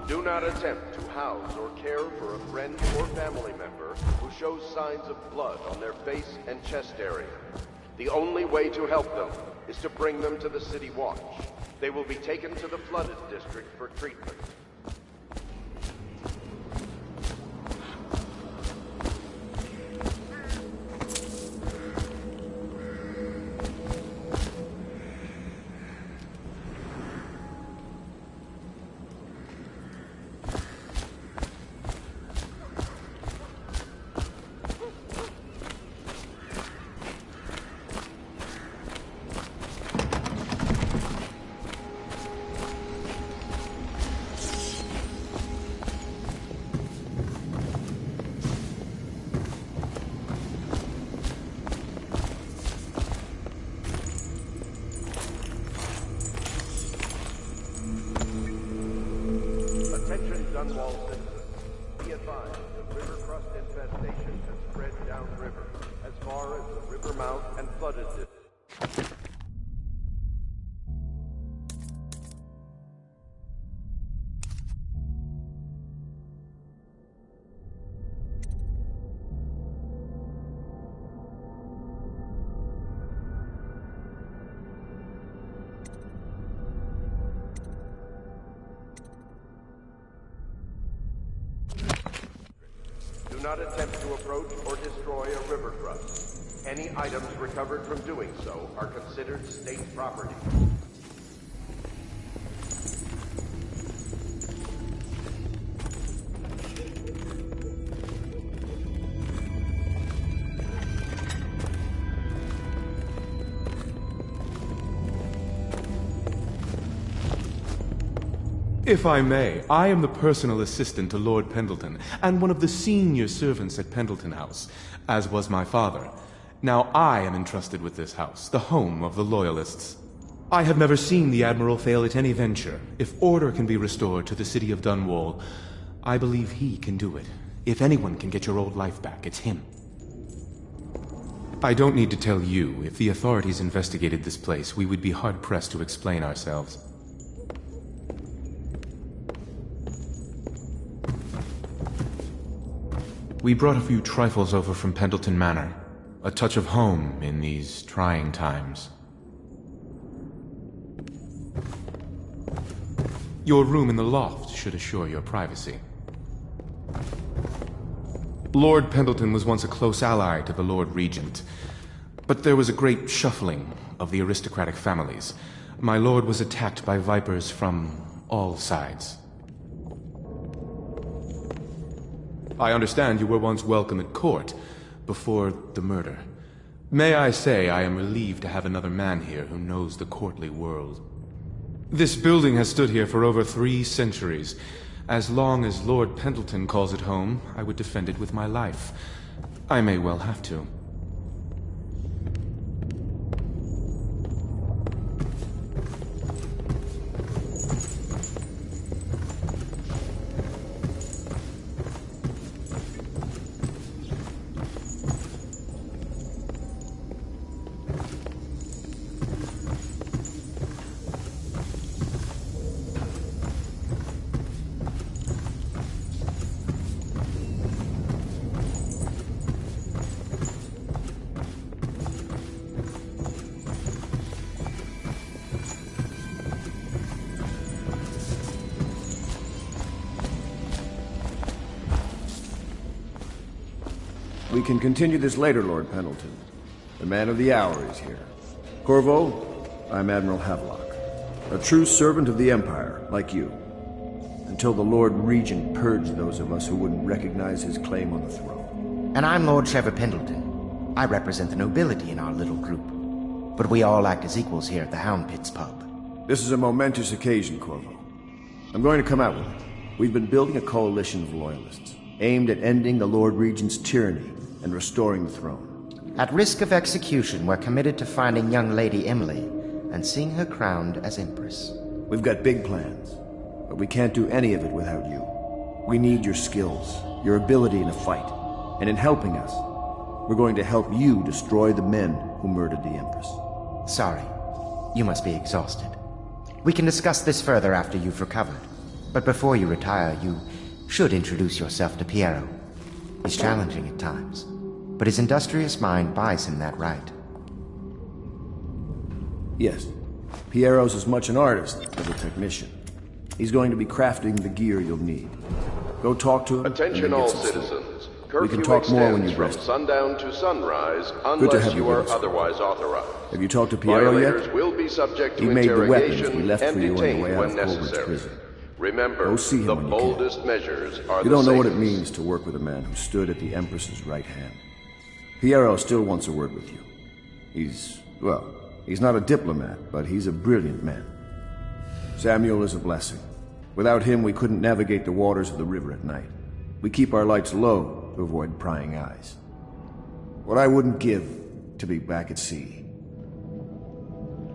Do not attempt to house or care for a friend or family member who shows signs of blood on their face and chest area. The only way to help them is to bring them to the City Watch. They will be taken to the flooded district for treatment. Be advised, the river crust infestation has spread downriver, as far as the river mouth and flooded district. Do not attempt to approach or destroy a river crust. Any items recovered from doing so are considered state property. If I may, I am the personal assistant to Lord Pendleton, and one of the senior servants at Pendleton House, as was my father. Now I am entrusted with this house, the home of the Loyalists. I have never seen the Admiral fail at any venture. If order can be restored to the city of Dunwall, I believe he can do it. If anyone can get your old life back, it's him. I don't need to tell you, if the authorities investigated this place, we would be hard-pressed to explain ourselves. We brought a few trifles over from Pendleton Manor. A touch of home in these trying times. Your room in the loft should assure your privacy. Lord Pendleton was once a close ally to the Lord Regent, but there was a great shuffling of the aristocratic families. My lord was attacked by vipers from all sides. I understand you were once welcome at court, before the murder. May I say I am relieved to have another man here who knows the courtly world. This building has stood here for over 3 centuries. As long as Lord Pendleton calls it home, I would defend it with my life. I may well have to. We can continue this later, Lord Pendleton. The man of the hour is here. Corvo, I'm Admiral Havelock. A true servant of the Empire, like you. Until the Lord Regent purged those of us who wouldn't recognize his claim on the throne. And I'm Lord Trevor Pendleton. I represent the nobility in our little group. But we all act as equals here at the Hound Pits pub. This is a momentous occasion, Corvo. I'm going to come out with it. We've been building a coalition of loyalists, aimed at ending the Lord Regent's tyranny and restoring the throne. At risk of execution, we're committed to finding young Lady Emily and seeing her crowned as Empress. We've got big plans, but we can't do any of it without you. We need your skills, your ability in a fight, and in helping us, we're going to help you destroy the men who murdered the Empress. Sorry. You must be exhausted. We can discuss this further after you've recovered. But before you retire, you should introduce yourself to Piero. He's challenging at times, but his industrious mind buys him that right. Yes. Piero's as much an artist as a technician. He's going to be crafting the gear you'll need. Go talk to him. Attention all citizens. We can talk more when you've from rested. sundown to sunrise Good to unless have you you with are us. otherwise authorized. Have you talked to Piero yet? Violators will be subject to He made the weapons interrogation we left and for you on the detained way out when of Coleridge necessary. prison. Remember, Go see him the when you can. boldest measures are You the don't know what it safest. means to work with a man who stood at the Empress's right hand. Piero still wants a word with you. He's not a diplomat, but he's a brilliant man. Samuel is a blessing. Without him, we couldn't navigate the waters of the river at night. We keep our lights low to avoid prying eyes. What I wouldn't give to be back at sea.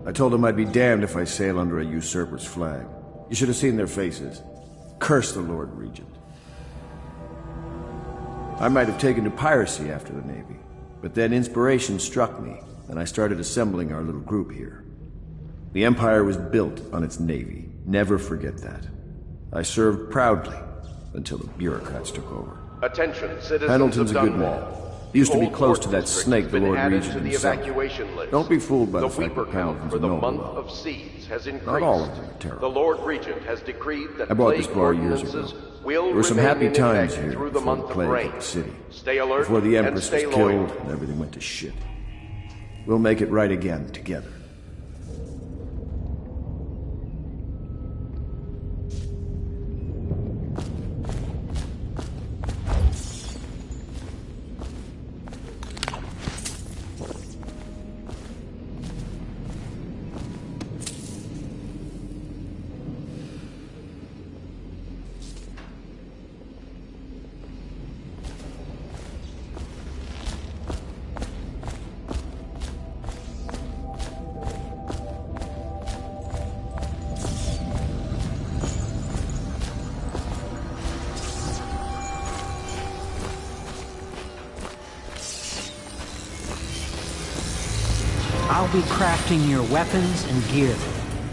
I told them I'd be damned if I sail under a usurper's flag. You should have seen their faces. Curse the Lord Regent. I might have taken to piracy after the Navy, but then inspiration struck me, and I started assembling our little group here. The Empire was built on its Navy. Never forget that. I served proudly until the bureaucrats took over. Attention, citizens Pendleton's of a good Dunbar. man. Used to be Old close Port to that District snake has the been Lord added Regent to the himself. evacuation list. Don't be fooled by the fact Weeper that count Pendleton's for a the noble. month of seeds has increased. Not all of them are terrible. The Lord Regent has decreed that I bought plague this bar years ordinances ago. will There were some remain happy in times effect here through the before month the of plague rain. hit the city. Stay alert Before the and Empress stay was loyal. killed and everything went to shit. We'll make it right again, together. I'll be crafting your weapons and gear.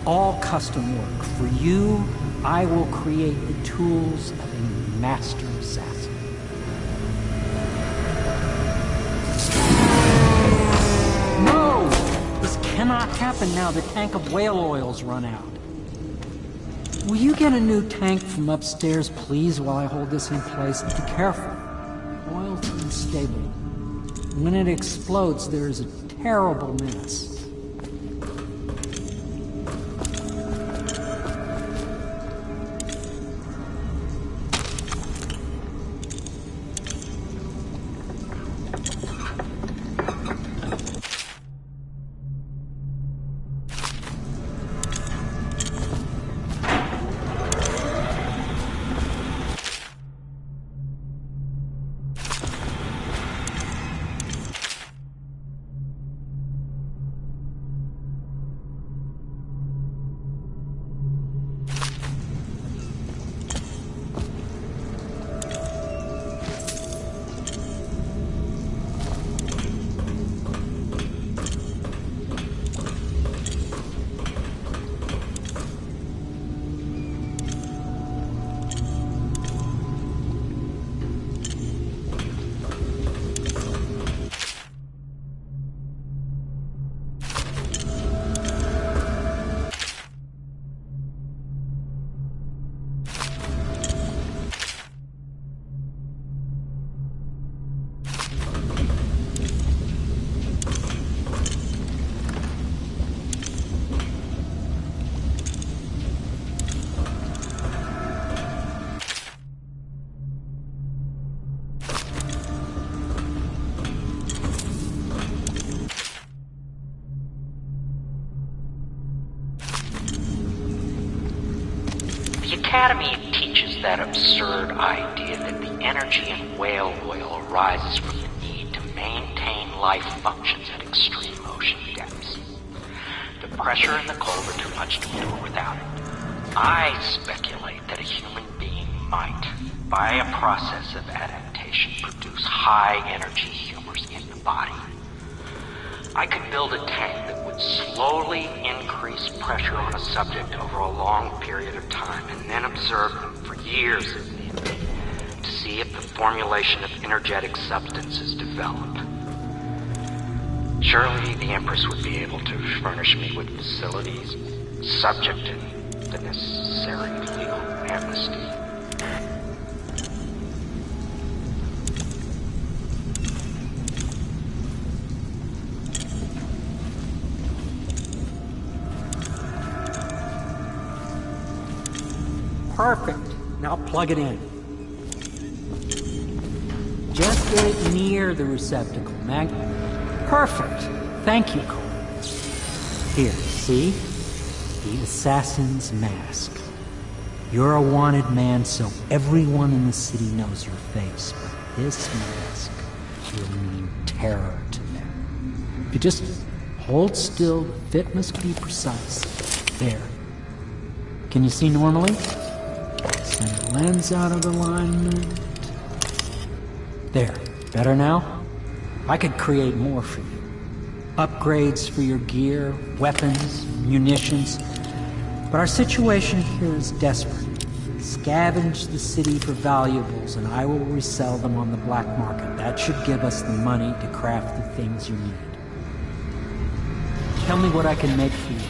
All custom work. For you, I will create the tools of a master assassin. No! This cannot happen now. The tank of whale oil's run out. Will you get a new tank from upstairs, please, while I hold this in place? Be careful. Oil's unstable. When it explodes, there is a terrible mess. The Academy teaches that absurd idea that the energy in whale oil arises from the need to maintain life functions at extreme ocean depths. The pressure and the cold are too much to endure without it. I speculate that a human being might, by a process of adaptation, produce high-energy humors in the body. I could build a tank that would slowly increase pressure on a subject over a long period of time and then observe them for years if need be, to see if the formulation of energetic substances develop. Surely the Empress would be able to furnish me with facilities subject to the necessary legal amnesty. Perfect. Now plug it in. Just get it near the receptacle, Mag. Perfect. Thank you, Cole. Here, see? The assassin's mask. You're a wanted man, so everyone in the city knows your face. But this mask will mean terror to them. If you just hold still, the fit must be precise. There. Can you see normally? Send the lens out of alignment. There. Better now? I could create more for you. Upgrades for your gear, weapons, munitions. But our situation here is desperate. Scavenge the city for valuables and I will resell them on the black market. That should give us the money to craft the things you need. Tell me what I can make for you.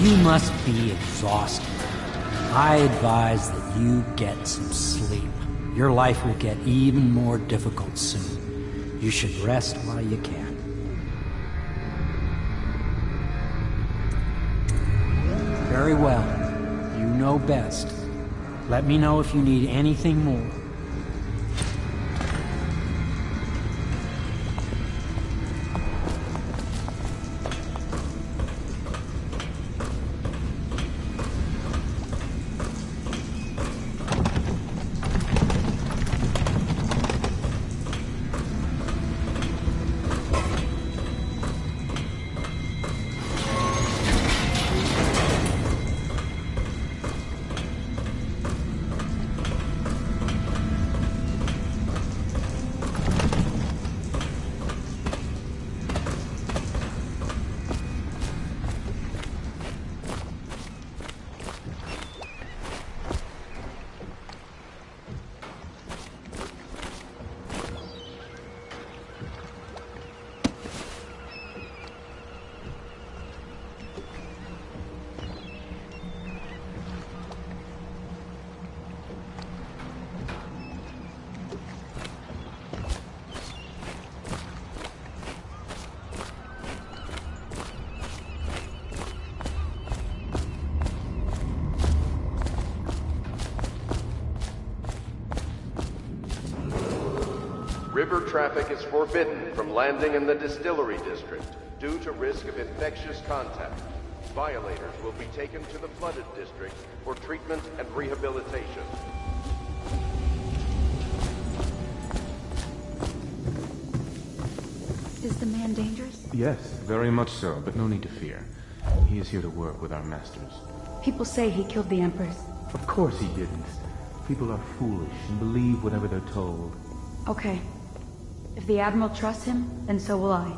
You must be exhausted. I advise that you get some sleep. Your life will get even more difficult soon. You should rest while you can. Very well. You know best. Let me know if you need anything more. River traffic is forbidden from landing in the distillery district due to risk of infectious contact. Violators will be taken to the flooded district for treatment and rehabilitation. the man dangerous? Yes, very much so, but no need to fear. He is here to work with our masters. People say he killed the Empress. Of course he didn't. People are foolish and believe whatever they're told. Okay. If the Admiral trusts him, then so will I.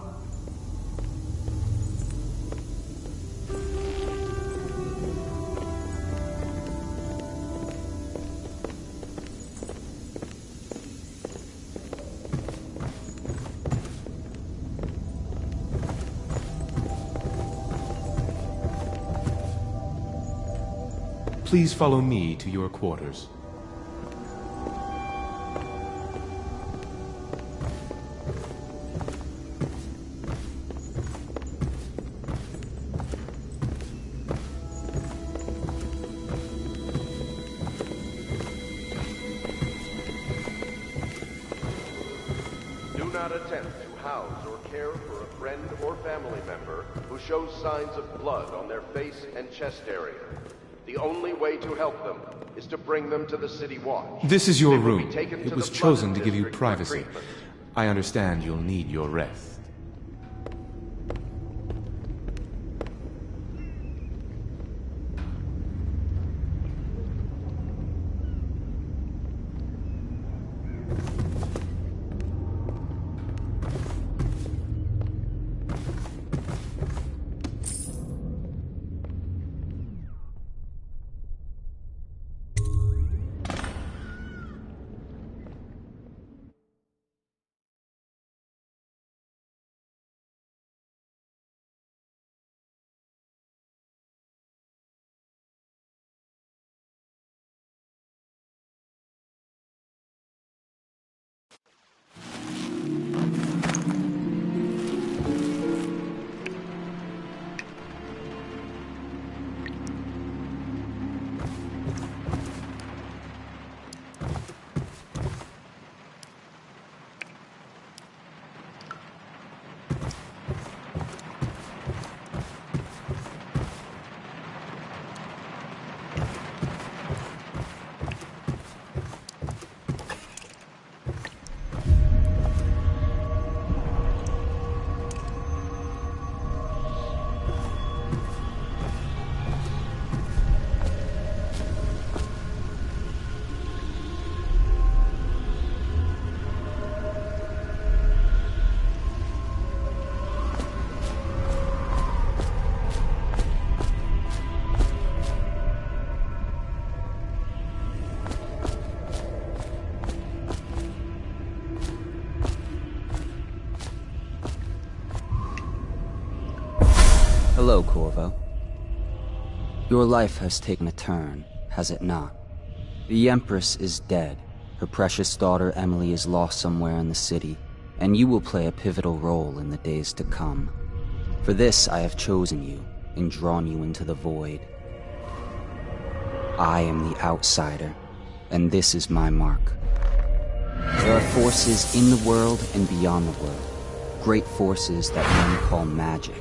Please follow me to your quarters. Do not attempt to house or care for a friend or family member who shows signs of blood on their face and chest area. The only way to help them is to bring them to the City Watch. This is your They will be room. taken It to was the chosen to Flooded give you District for privacy. treatment. I understand you'll need your rest. Hello, Corvo. Your life has taken a turn, has it not? The Empress is dead. Her precious daughter Emily is lost somewhere in the city, and you will play a pivotal role in the days to come. For this I have chosen you and drawn you into the void. I am the outsider, and this is my mark. There are forces in the world and beyond the world, great forces that men call magic.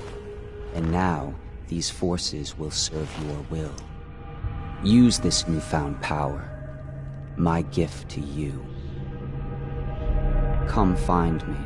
And now, these forces will serve your will. Use this newfound power, my gift to you. Come find me.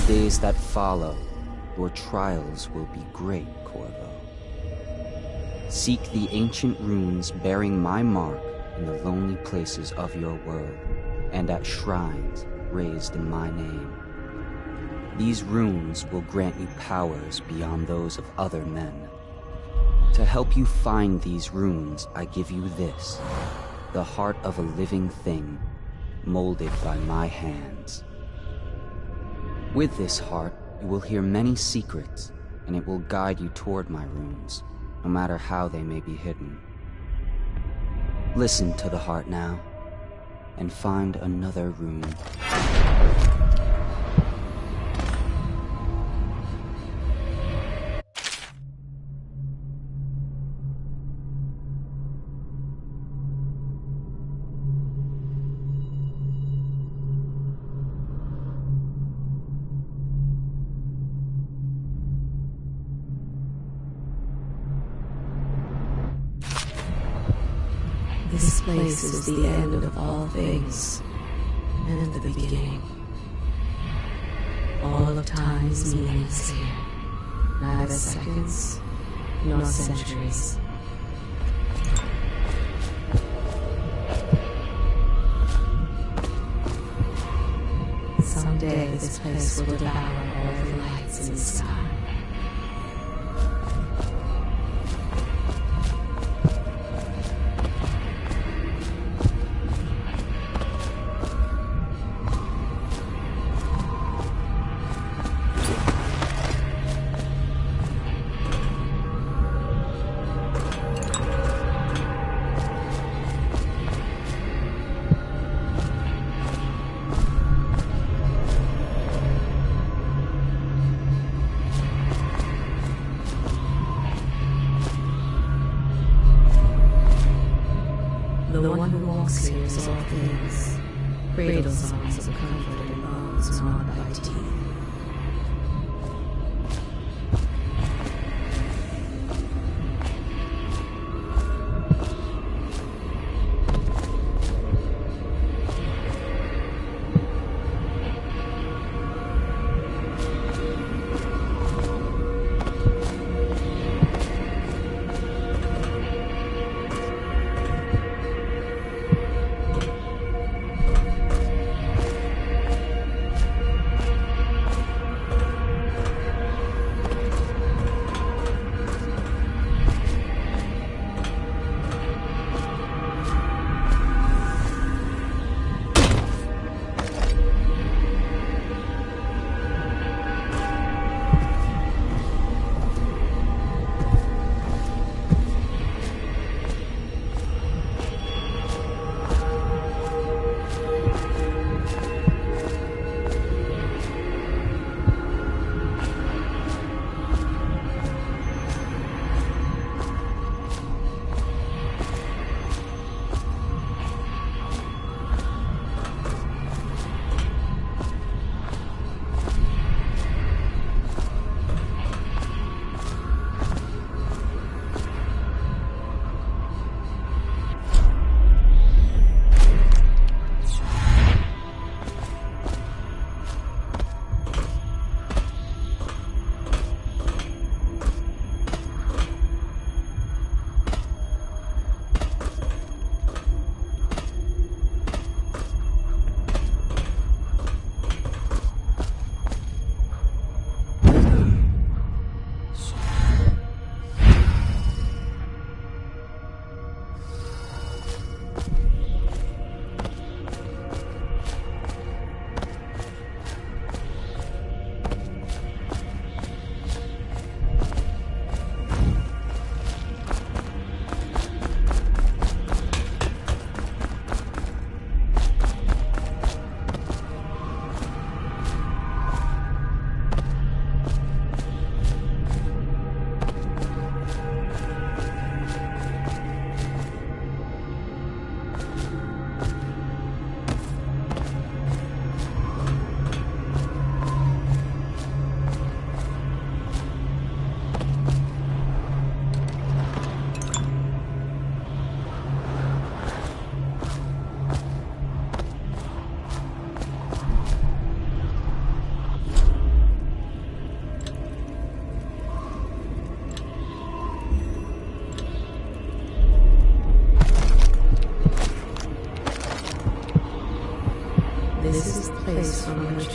days that follow, your trials will be great, Corvo. Seek the ancient runes bearing my mark in the lonely places of your world, and at shrines raised in my name. These runes will grant you powers beyond those of other men. To help you find these runes, I give you this, the heart of a living thing, molded by my hands. With this heart, you will hear many secrets, and it will guide you toward my runes, no matter how they may be hidden. Listen to the heart now, and find another rune. This place is the end of all things, and the beginning. All of time is meaningless here, neither seconds nor centuries. Someday this place will devour all the lights in the sky. The one who walks here is all things, cradle songs of comfort and bones gnawed by teeth.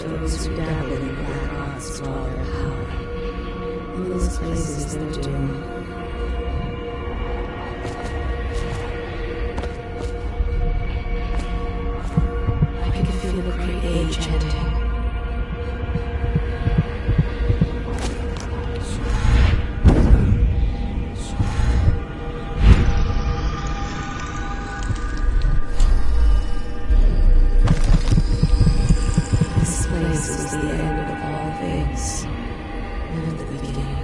those who dabble in the black arts draw their power. In those places they're doomed. I can feel the great age ending. This is the end of all things, and the beginning.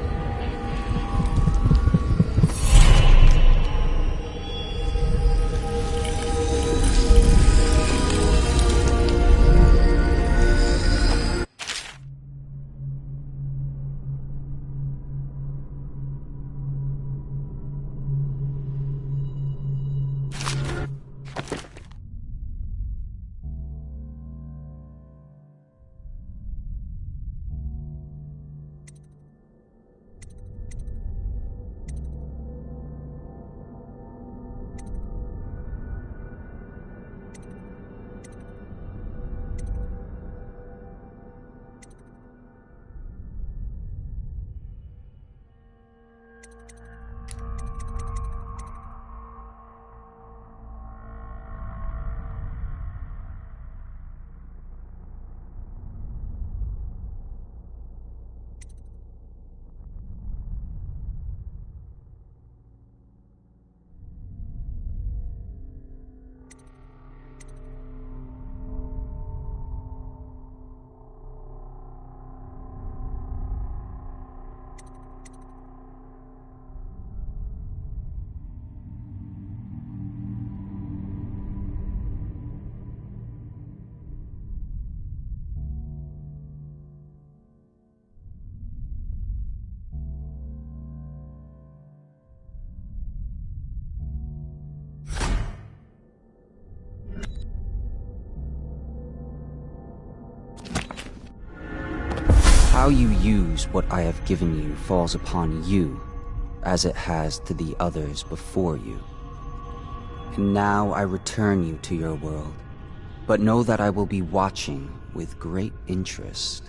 How you use what I have given you falls upon you, as it has to the others before you. And now I return you to your world, but know that I will be watching with great interest.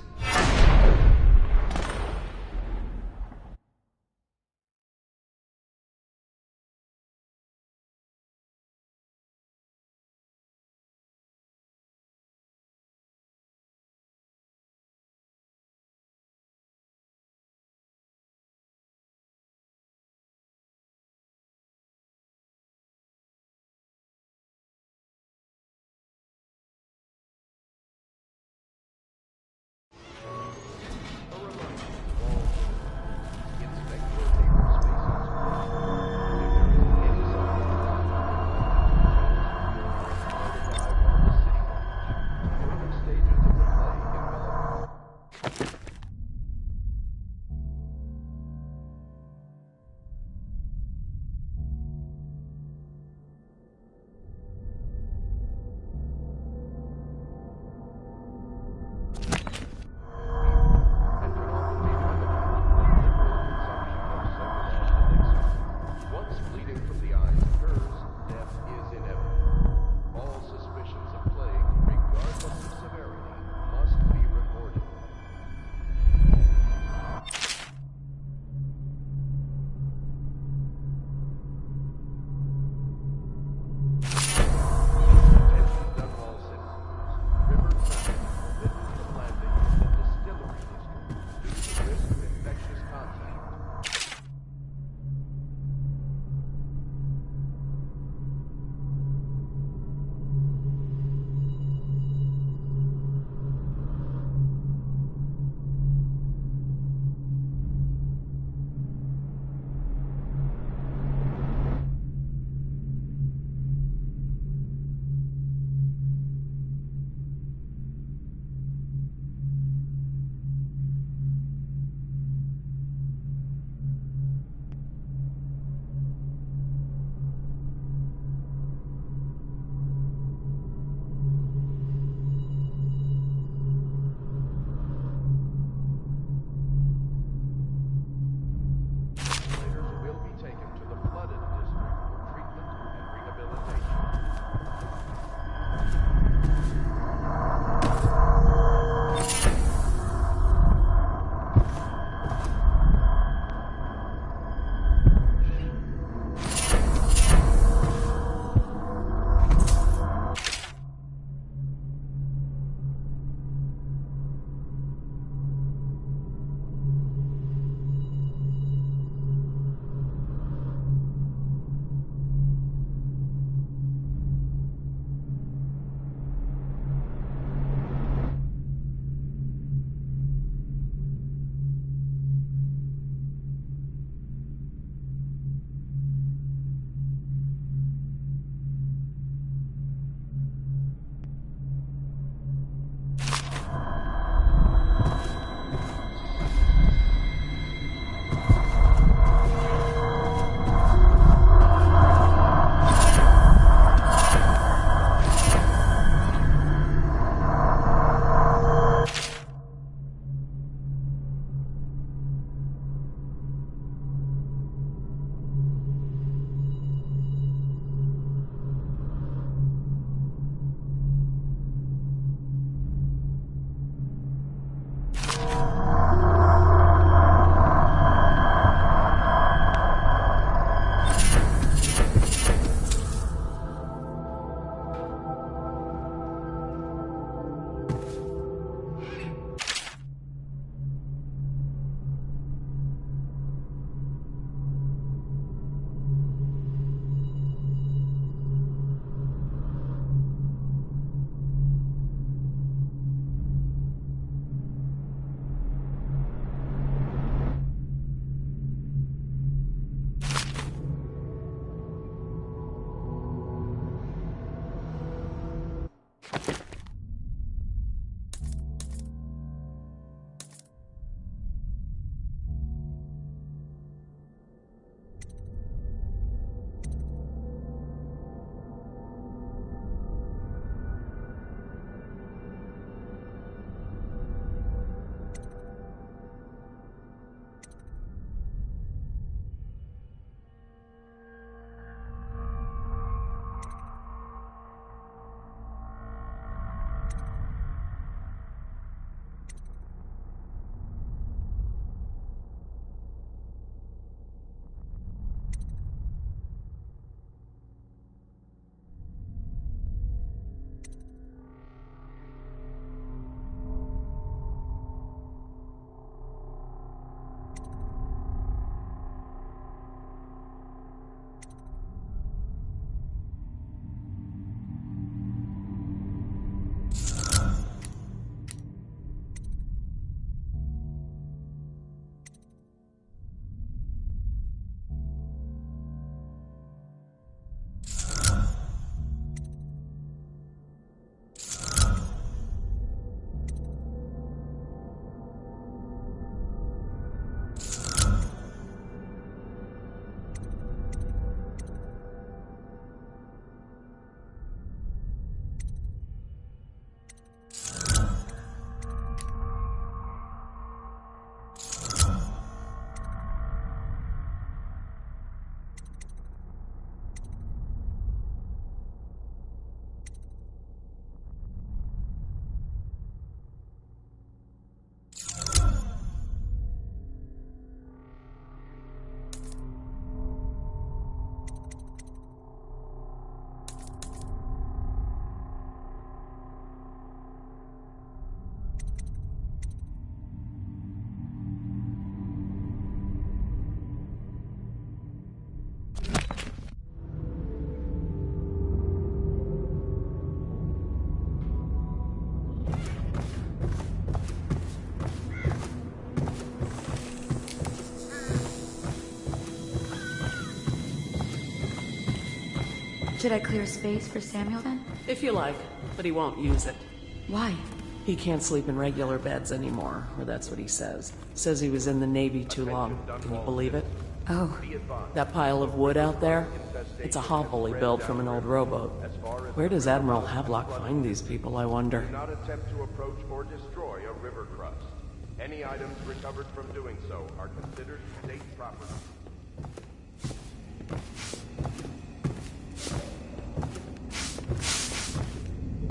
Should I clear space for Samuel then? If you like, but he won't use it. Why? He can't sleep in regular beds anymore, or that's what he says. Says he was in the Navy too long. Can you believe it? Oh. That pile of wood out there? It's a hovel he built from an old rowboat. Where does Admiral Havelock find these people, I wonder? Do not attempt to approach or destroy a river crust. Any items recovered from doing so are considered state property.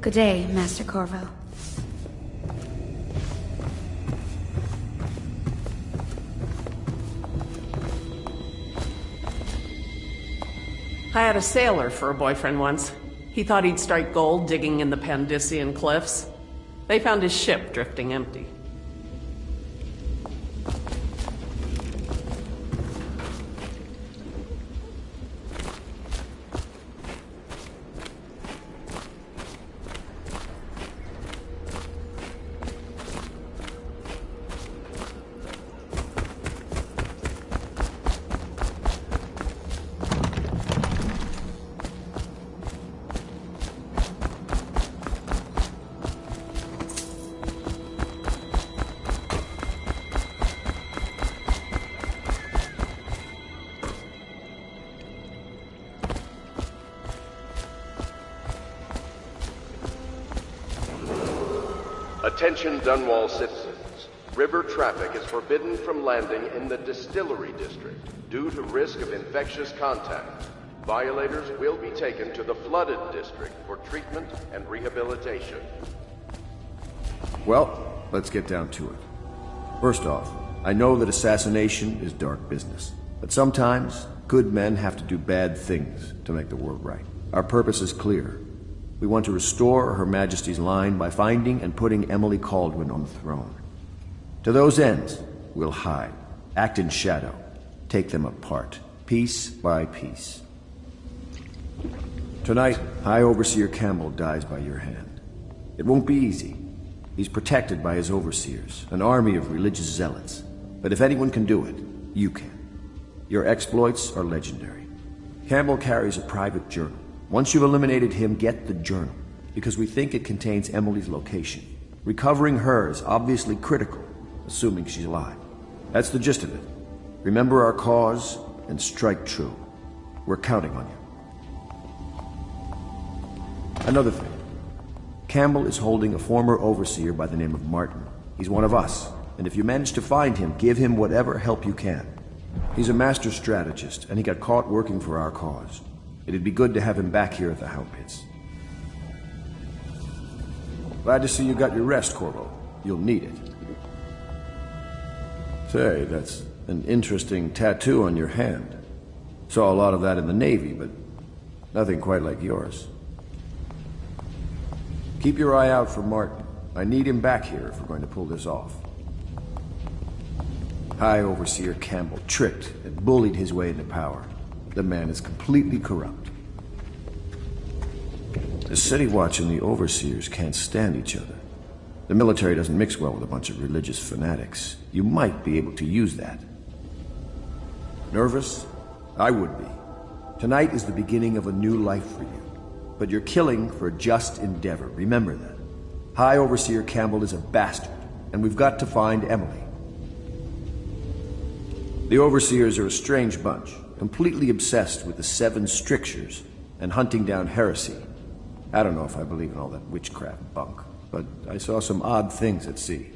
Good day, Master Corvo. I had a sailor for a boyfriend once. He thought he'd strike gold digging in the Pandician cliffs. They found his ship drifting empty. Attention Dunwall citizens. River traffic is forbidden from landing in the Distillery District due to risk of infectious contact. Violators will be taken to the Flooded District for treatment and rehabilitation. Well, let's get down to it. First off, I know that assassination is dark business, but sometimes good men have to do bad things to make the world right. Our purpose is clear. We want to restore Her Majesty's line by finding and putting Emily Caldwin on the throne. To those ends, we'll hide, act in shadow, take them apart, piece by piece. Tonight, High Overseer Campbell dies by your hand. It won't be easy. He's protected by his overseers, an army of religious zealots. But if anyone can do it, you can. Your exploits are legendary. Campbell carries a private journal. Once you've eliminated him, get the journal, because we think it contains Emily's location. Recovering her is obviously critical, assuming she's alive. That's the gist of it. Remember our cause and strike true. We're counting on you. Another thing. Campbell is holding a former overseer by the name of Martin. He's one of us, and if you manage to find him, give him whatever help you can. He's a master strategist, and he got caught working for our cause. It'd be good to have him back here at the Hound Pits. Glad to see you got your rest, Corvo. You'll need it. Say, that's an interesting tattoo on your hand. Saw a lot of that in the Navy, but nothing quite like yours. Keep your eye out for Martin. I need him back here if we're going to pull this off. High Overseer Campbell tricked and bullied his way into power. The man is completely corrupt. The City Watch and the Overseers can't stand each other. The military doesn't mix well with a bunch of religious fanatics. You might be able to use that. Nervous? I would be. Tonight is the beginning of a new life for you. But you're killing for a just endeavor. Remember that. High Overseer Campbell is a bastard, and we've got to find Emily. The Overseers are a strange bunch, completely obsessed with the 7 strictures and hunting down heresy. I don't know if I believe in all that witchcraft bunk, but I saw some odd things at sea.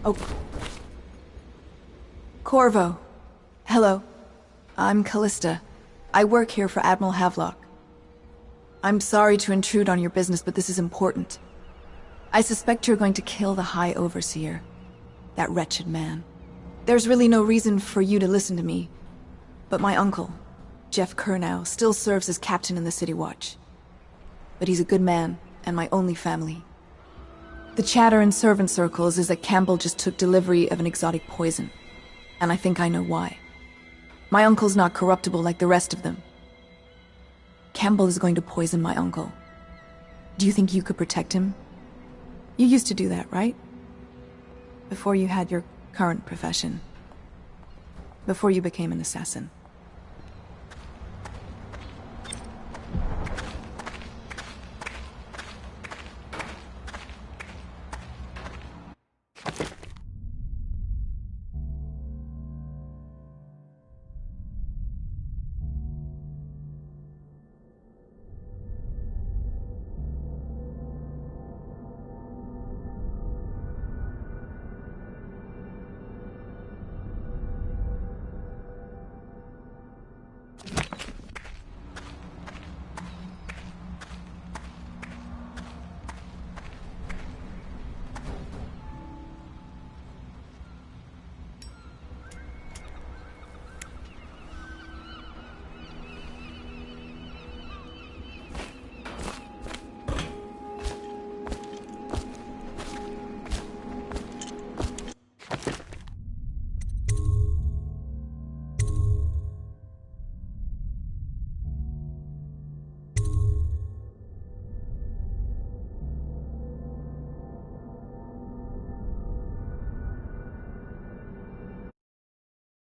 Oh. Corvo. Hello. I'm Callista. I work here for Admiral Havelock. I'm sorry to intrude on your business, but this is important. I suspect you're going to kill the High Overseer. That wretched man. There's really no reason for you to listen to me, but my uncle, Jeff Kernow, still serves as captain in the City Watch. But he's a good man, and my only family. The chatter in servant circles is that Campbell just took delivery of an exotic poison, and I think I know why. My uncle's not corruptible like the rest of them. Campbell is going to poison my uncle. Do you think you could protect him? You used to do that, right? Before you had your current profession. Before you became an assassin.